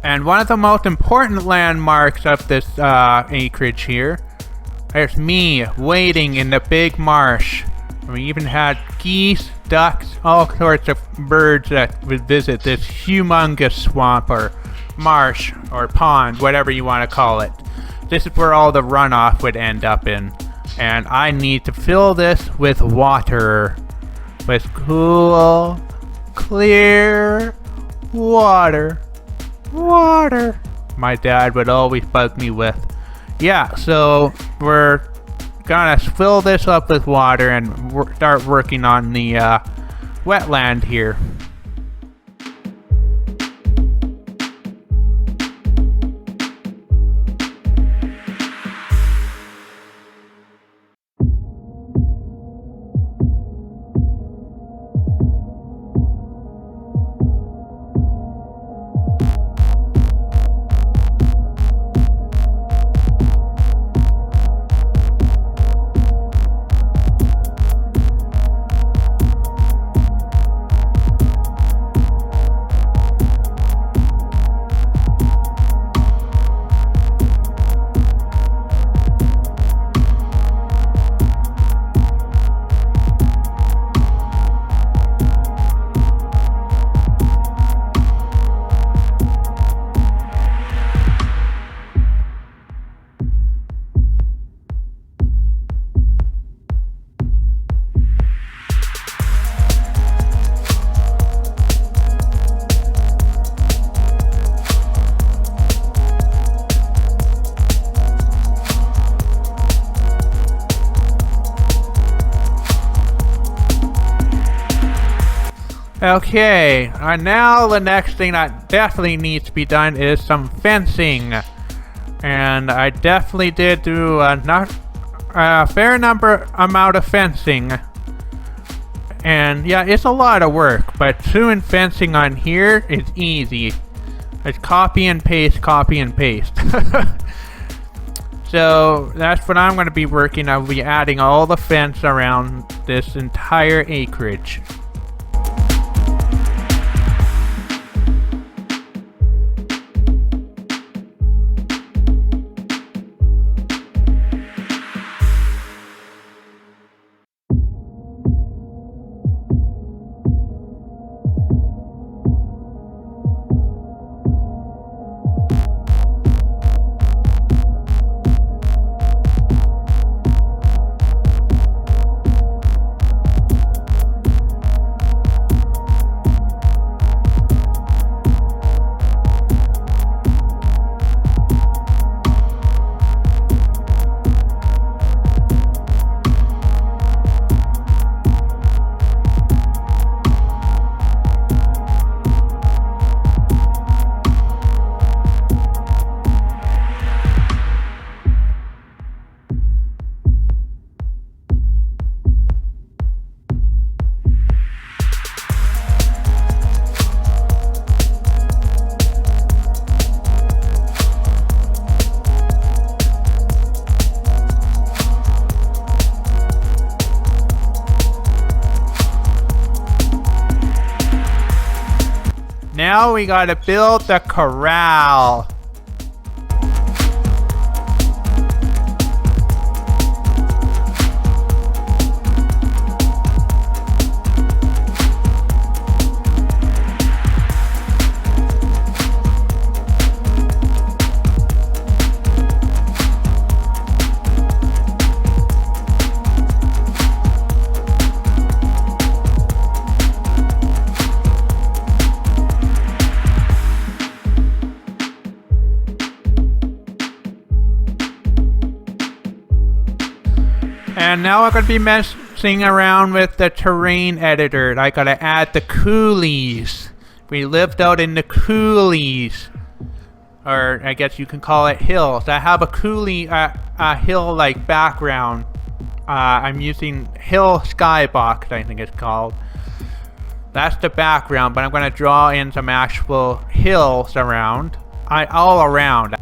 And one of the most important landmarks of this acreage here, there's me waiting in the big marsh. We even had geese, ducks, all sorts of birds that would visit this humongous swamp or marsh or pond, whatever you want to call it. This is where all the runoff would end up in. And I need to fill this with water. With cool, clear water. Water. My dad would always bug me with. Yeah, so we're gonna fill this up with water and start working on the wetland here. Okay, now the next thing that definitely needs to be done is some fencing. And I definitely did do a fair amount of fencing. And yeah, it's a lot of work, but doing fencing on here is easy. It's copy and paste, copy and paste. So that's what I'm going to be working on. I'll be adding all the fence around this entire acreage. Now we gotta build the corral. And now I'm going to be messing around with the terrain editor. I got to add the coulees. We lived out in the coulees. Or I guess you can call it hills. I have a coulee, a hill-like background. I'm using Hill Skybox, I think it's called. That's the background, but I'm going to draw in some actual hills around. All around.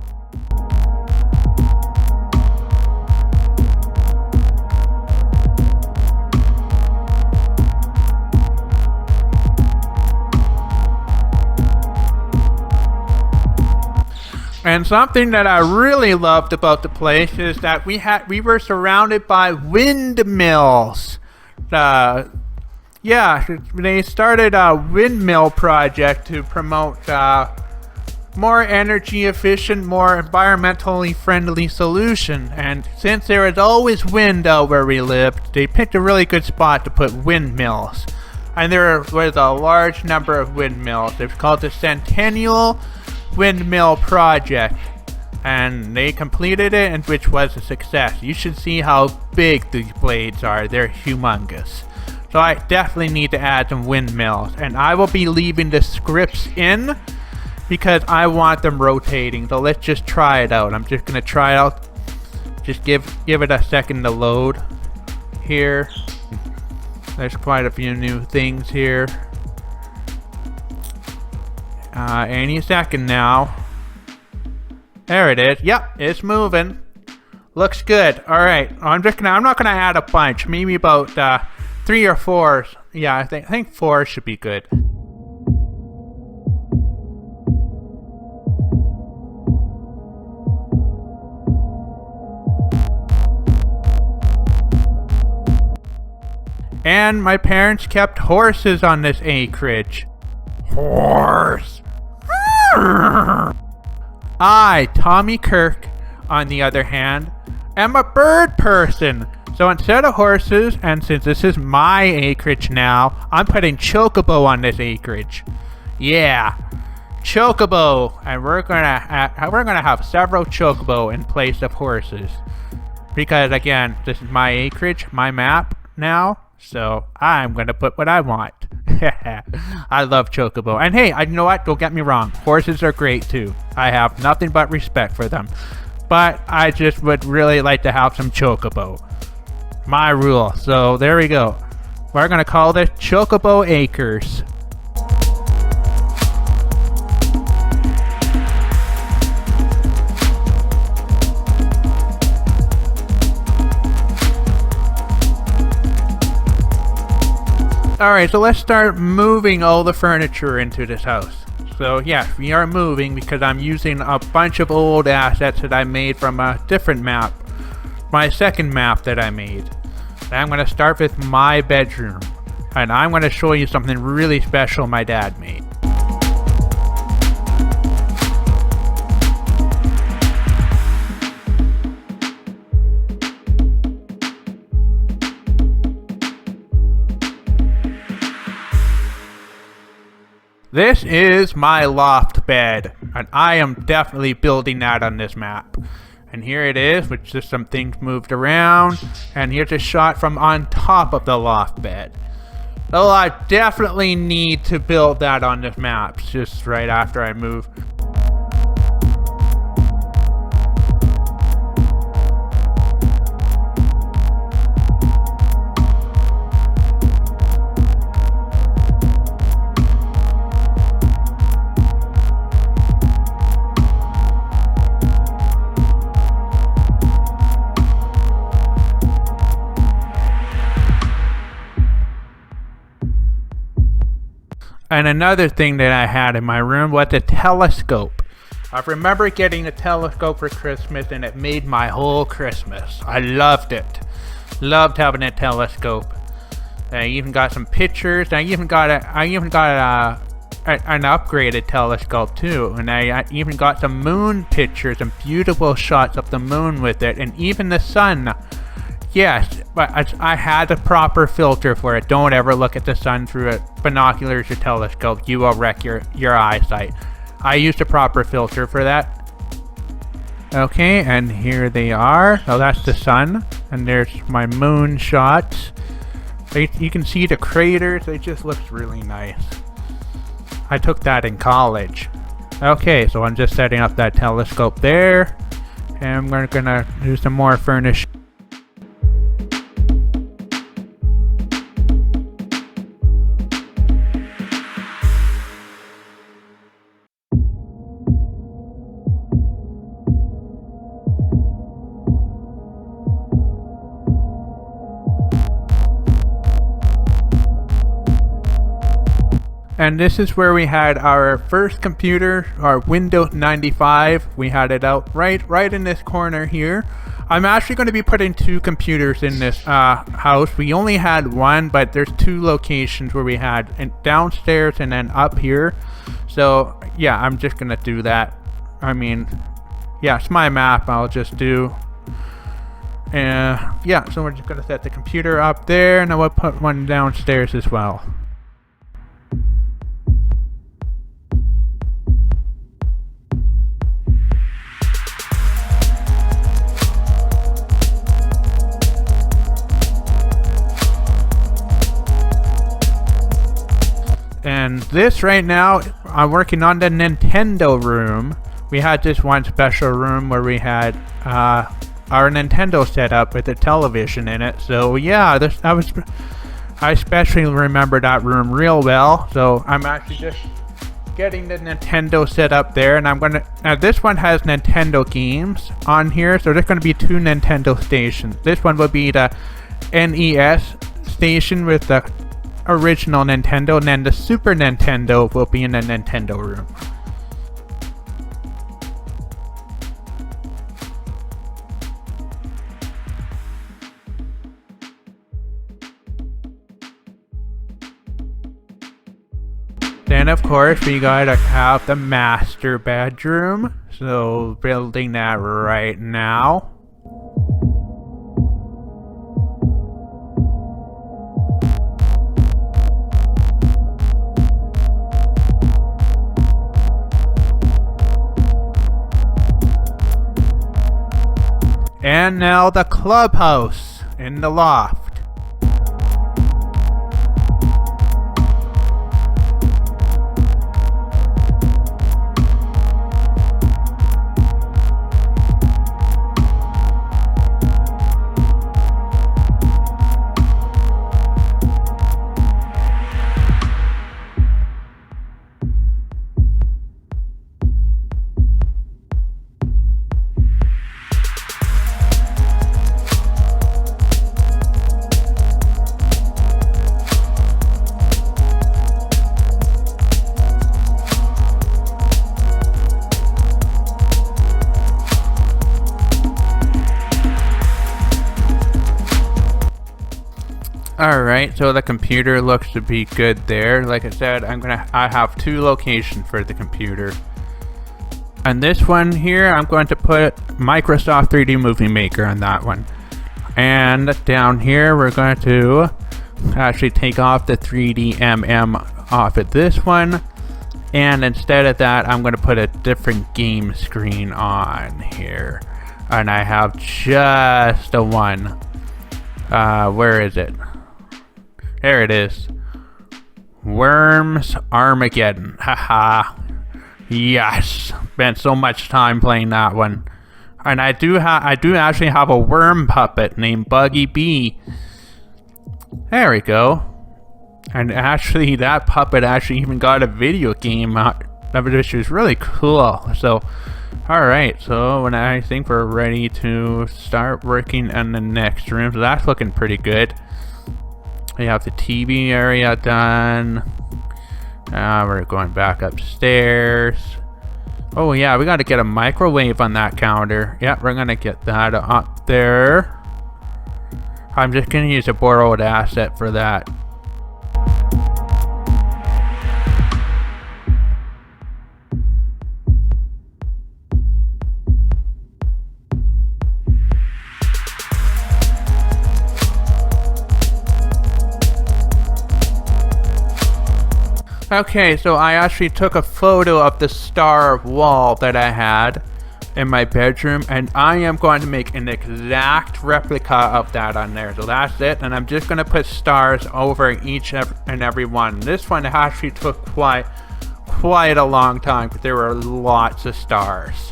And something that I really loved about the place is that we were surrounded by windmills. Yeah, they started a windmill project to promote more energy efficient, more environmentally friendly solution. And since there is always wind out where we lived, they picked a really good spot to put windmills. And there was a large number of windmills. It's called the Centennial Windmill Project. And they completed it, and which was a success. You should see how big these blades are. They're humongous. So I definitely need to add some windmills. And I will be leaving the scripts in because I want them rotating. So let's just try it out. I'm just going to try it out. Just give it a second to load here. There's quite a few new things here. Any second now. There it is. Yep, it's moving. Looks good. Alright, I'm not gonna add a bunch. Maybe about 3 or 4. Yeah, I think 4 should be good. And my parents kept horses on this acreage. Horse! I, Tommy Kirk, on the other hand, am a bird person. So instead of horses, and since this is my acreage now, I'm putting Chocobo on this acreage. Yeah, Chocobo, and we're gonna have several Chocobo in place of horses. Because again, this is my acreage, my map now, so I'm gonna put what I want. I love Chocobo. And hey, you know what? Don't get me wrong. Horses are great too. I have nothing but respect for them. But I just would really like to have some Chocobo. My rule. So there we go. We're going to call this Chocobo Acres. Alright, so let's start moving all the furniture into this house. So yes, we are moving because I'm using a bunch of old assets that I made from a different map. My second map that I made. And I'm going to start with my bedroom. And I'm going to show you something really special my dad made. This is my loft bed, and I am definitely building that on this map. And here it is, with just some things moved around, and here's a shot from on top of the loft bed. So I definitely need to build that on this map, just right after I move. And another thing that I had in my room was a telescope. I remember getting a telescope for Christmas, and it made my whole Christmas. I loved it. Loved having a telescope. I even got some pictures. I even got an upgraded telescope too, and I even got some moon pictures and beautiful shots of the moon with it, and even the sun. Yes, but I had a proper filter for it. Don't ever look at the sun through binoculars or telescope. You will wreck your eyesight. I used a proper filter for that. Okay, and here they are. Oh, that's the sun. And there's my moon shots. You can see the craters. It just looks really nice. I took that in college. Okay, so I'm just setting up that telescope there. And we're gonna do some more furnish. And this is where we had our first computer, our Windows 95. We had it out right in this corner here. I'm actually going to be putting 2 computers in this house. We only had one, but there's 2 locations where we had downstairs and then up here. So yeah, I'm just gonna do that. I mean, yeah, it's my map. I'll just do. And yeah, so we're just gonna set the computer up there, and I will put one downstairs as well. And this right now, I'm working on the Nintendo room. We had this one special room where we had our Nintendo set up with a television in it. So yeah, I especially remember that room real well. So I'm actually just getting the Nintendo set up there, and I'm gonna. Now this one has Nintendo games on here, so there's gonna be 2 Nintendo stations. This one will be the NES station with the original Nintendo, and then the Super Nintendo will be in the Nintendo room. Then of course we gotta have the master bedroom, so building that right now. And now the clubhouse in the loft. Alright, so the computer looks to be good there. Like I said, I have 2 locations for the computer. And this one here, I'm going to put Microsoft 3D Movie Maker on that one. And down here, we're going to actually take off the 3D MM off of this one. And instead of that, I'm going to put a different game screen on here. And I have just the one. Where is it? There it is. Worms Armageddon. Haha. Yes. Spent so much time playing that one. And I do actually have a worm puppet named Buggy Bee. There we go. And actually that puppet actually even got a video game out, which is really cool. So alright, so when I think we're ready to start working on the next room. So that's looking pretty good. We have the TV area done. We're going back upstairs. Oh yeah, we gotta get a microwave on that counter. Yeah, we're gonna get that up there. I'm just gonna use a borrowed asset for that. Okay, so I actually took a photo of the star wall that I had in my bedroom, and I am going to make an exact replica of that on there. So that's it, and I'm just going to put stars over each and every one. This one actually took quite a long time, but there were lots of stars.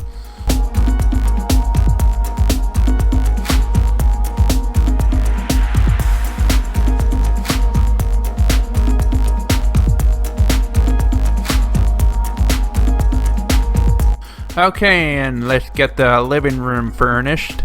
Okay, and let's get the living room furnished.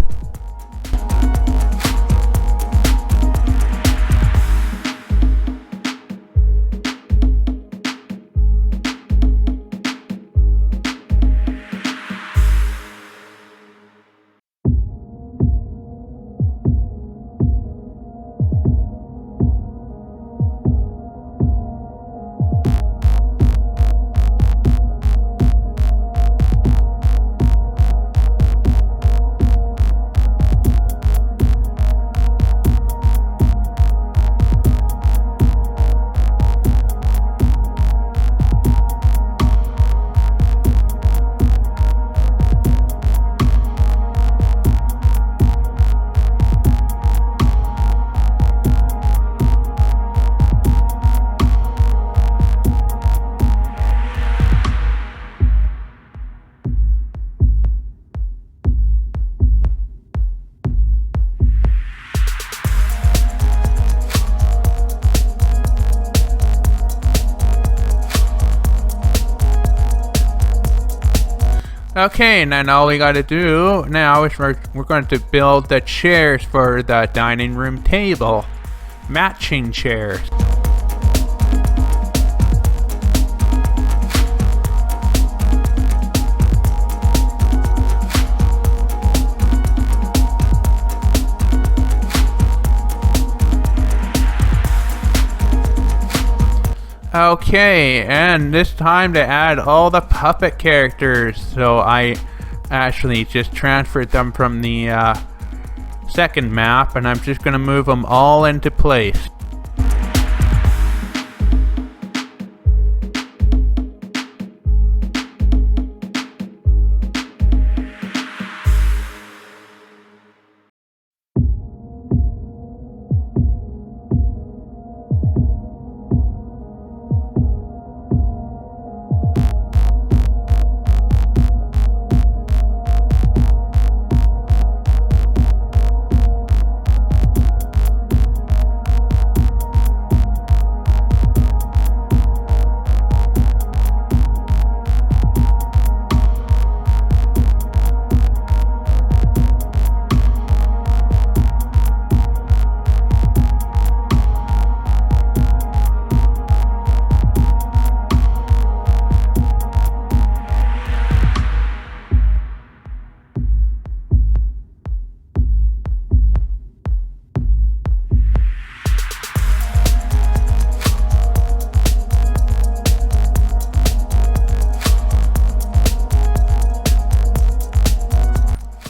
Okay, and then all we gotta do now is we're going to build the chairs for the dining room table. Matching chairs. Okay, and it's time to add all the puppet characters. So I actually just transferred them from the second map, and I'm just gonna move them all into place.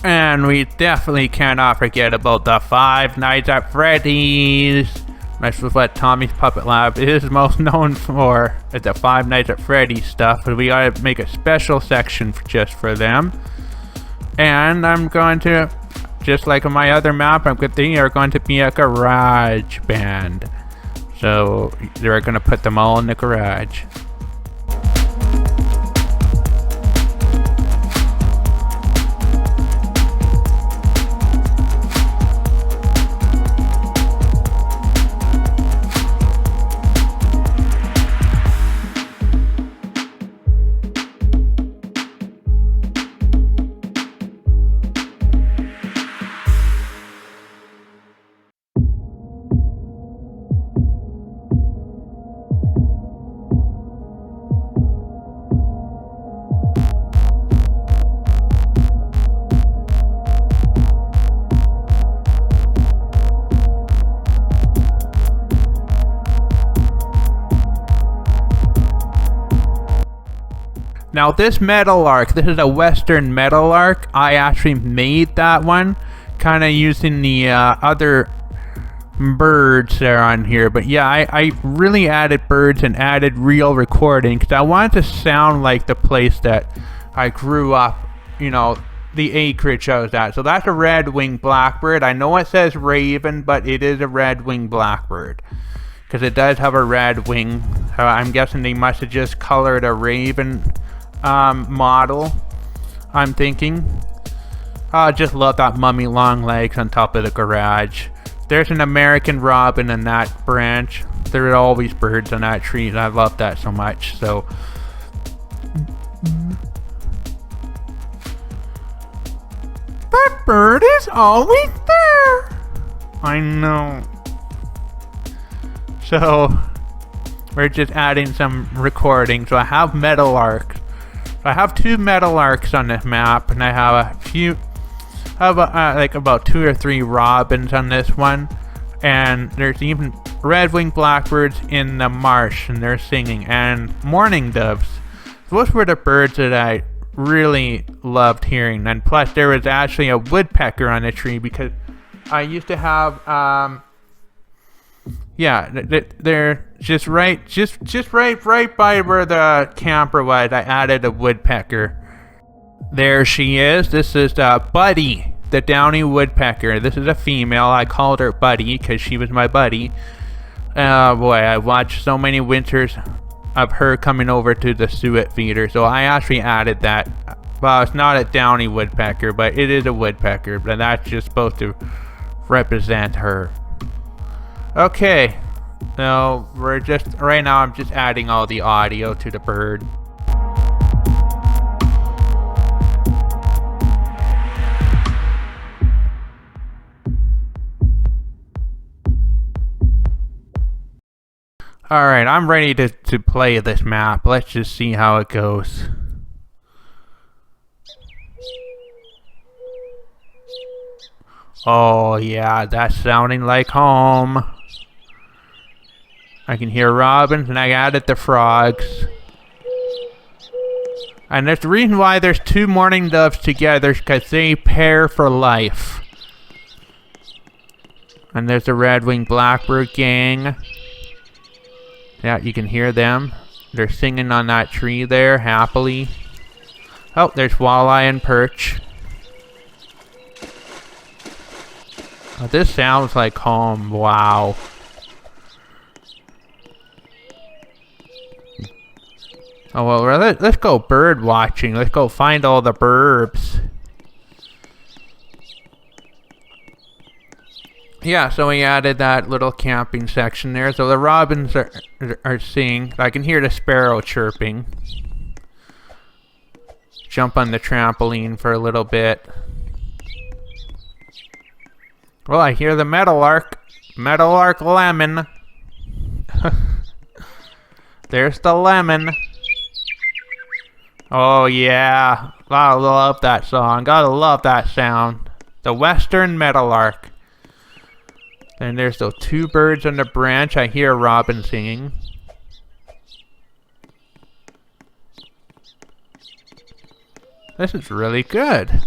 And we definitely cannot forget about the Five Nights at Freddy's. That's what Tommy's Puppet Lab is most known for, is the Five Nights at Freddy's stuff. But we gotta make a special section just for them. And I'm going to, just like on my other map, they are going to be a garage band. So they're gonna put them all in the garage. Now this metal arc, this is a western metal arc. I actually made that one, kind of using the other birds that are on here. But yeah, I really added birds and added real recording because I wanted to sound like the place that I grew up, you know, the acreage I was at. So that's a red-winged blackbird. I know it says raven, but it is a red-winged blackbird because it does have a red wing. I'm guessing they must have just colored a raven model, I'm thinking. I just love that mummy long legs on top of the garage. There's an American robin in that branch. There are always birds on that tree, and I love that so much. So that bird is always there. I know. So we're just adding some recording. So I have metal arcs. I have 2 metal arcs on this map, and I have a few, like about 2 or 3 robins on this one, and there's even red-winged blackbirds in the marsh, and they're singing, and mourning doves. Those were the birds that I really loved hearing, and plus there was actually a woodpecker on the tree because I used to have, yeah, they're just right by where the camper was. I added a woodpecker. There she is. This is Buddy, the downy woodpecker. This is a female. I called her Buddy because she was my buddy. Boy, I watched so many winters of her coming over to the suet feeder, so I actually added that. Well, it's not a downy woodpecker, but it is a woodpecker, but that's just supposed to represent her. Okay, so right now I'm just adding all the audio to the bird. Alright, I'm ready to play this map. Let's just see how it goes. Oh yeah, that's sounding like home. I can hear robins and I added the frogs. And there's the reason why there's two mourning doves together is because they pair for life. And there's the red-winged blackbird gang. Yeah, you can hear them. They're singing on that tree there, happily. Oh, there's walleye and perch. Oh, this sounds like home. Wow. Oh, well, let's go bird watching. Let's go find all the birds. Yeah, so we added that little camping section there. So the robins are singing. I can hear the sparrow chirping. Jump on the trampoline for a little bit. Well, I hear the meadowlark. Meadowlark lemon. There's the lemon. Oh yeah. Gotta love that song. Gotta love that sound. The western meadowlark. And there's those two birds on the branch. I hear a robin singing. This is really good.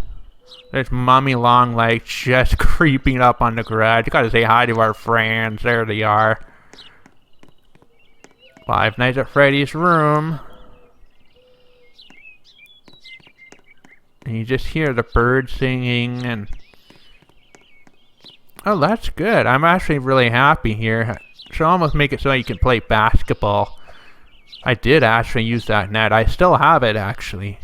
There's Mommy Longlegs just creeping up on the garage. You gotta say hi to our friends. There they are. Five Nights at Freddy's room. And you just hear the birds singing and... Oh, that's good. I'm actually really happy here. Should almost make it so you can play basketball. I did actually use that net. I still have it, actually.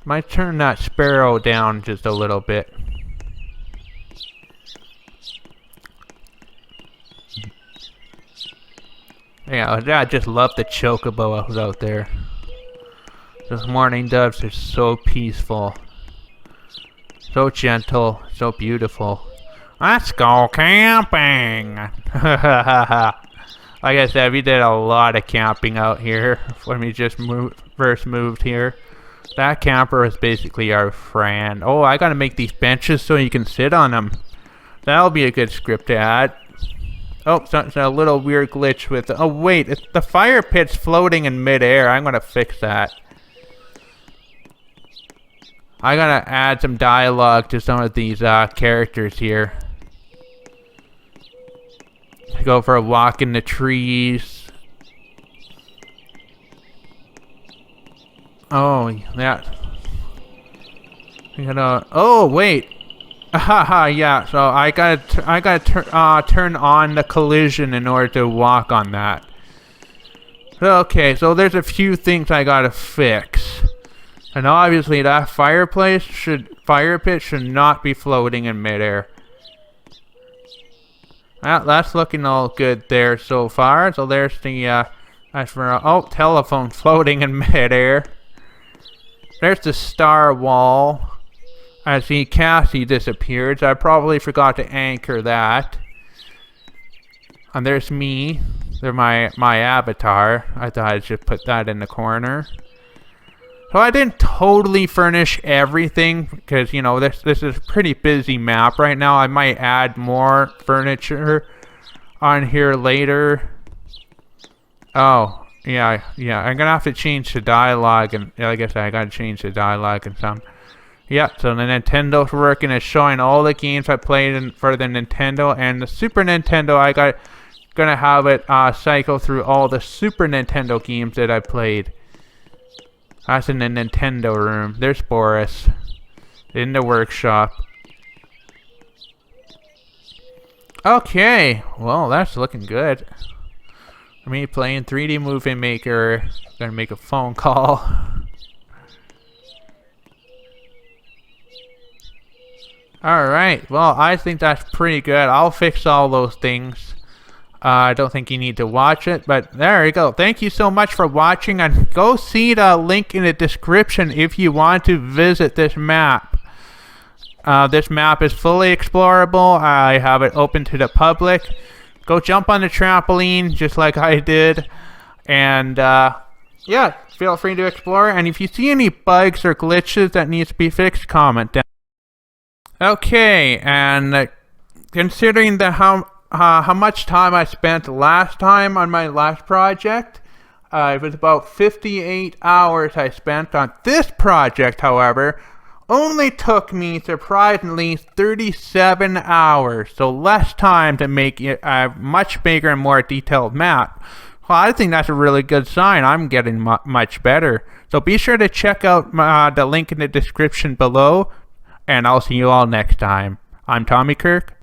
Might turn that sparrow down just a little bit. Yeah, I just love the Chocobo out there. Those mourning doves are so peaceful. So gentle, so beautiful. Let's go camping! Like I said, we did a lot of camping out here when we just first moved here. That camper is basically our friend. Oh, I gotta make these benches so you can sit on them. That'll be a good script to add. Oh, it's a little weird glitch with... Oh, wait. The fire pit's floating in midair. I'm going to fix that. I got to add some dialogue to some of these characters here. Go for a walk in the trees. Oh, yeah. Oh, wait. Haha, yeah, so I gotta turn on the collision in order to walk on that. Okay, so there's a few things I gotta fix. And obviously that fire pit should not be floating in midair. Well, that's looking all good there so far. So there's the telephone floating in midair. There's the star wall. I see Cassie disappeared, so I probably forgot to anchor that. And there's me. There's my avatar. I thought I'd just put that in the corner. So I didn't totally furnish everything, because, you know, this is a pretty busy map right now. I might add more furniture on here later. Oh, yeah, I'm gonna have to change the dialogue, and like I said, I gotta change the dialogue and some. Yeah, so the Nintendo's working. It's showing all the games I played for the Nintendo and the Super Nintendo. Gonna have it cycle through all the Super Nintendo games that I played. That's in the Nintendo room. There's Boris in the workshop. Okay, well that's looking good. Me playing 3D Movie Maker. Gonna make a phone call. Alright, well, I think that's pretty good. I'll fix all those things. I don't think you need to watch it, but there you go. Thank you so much for watching, and go see the link in the description if you want to visit this map. This map is fully explorable. I have it open to the public. Go jump on the trampoline just like I did, and yeah, feel free to explore. And if you see any bugs or glitches that needs to be fixed, comment down. Okay, and considering how much time I spent last time on my last project, it was about 58 hours I spent on this project. However, only took me surprisingly 37 hours, so less time to make it a much bigger and more detailed map. Well, I think that's a really good sign. I'm getting much better. So be sure to check out the link in the description below, and I'll see you all next time. I'm Tommy Kirk.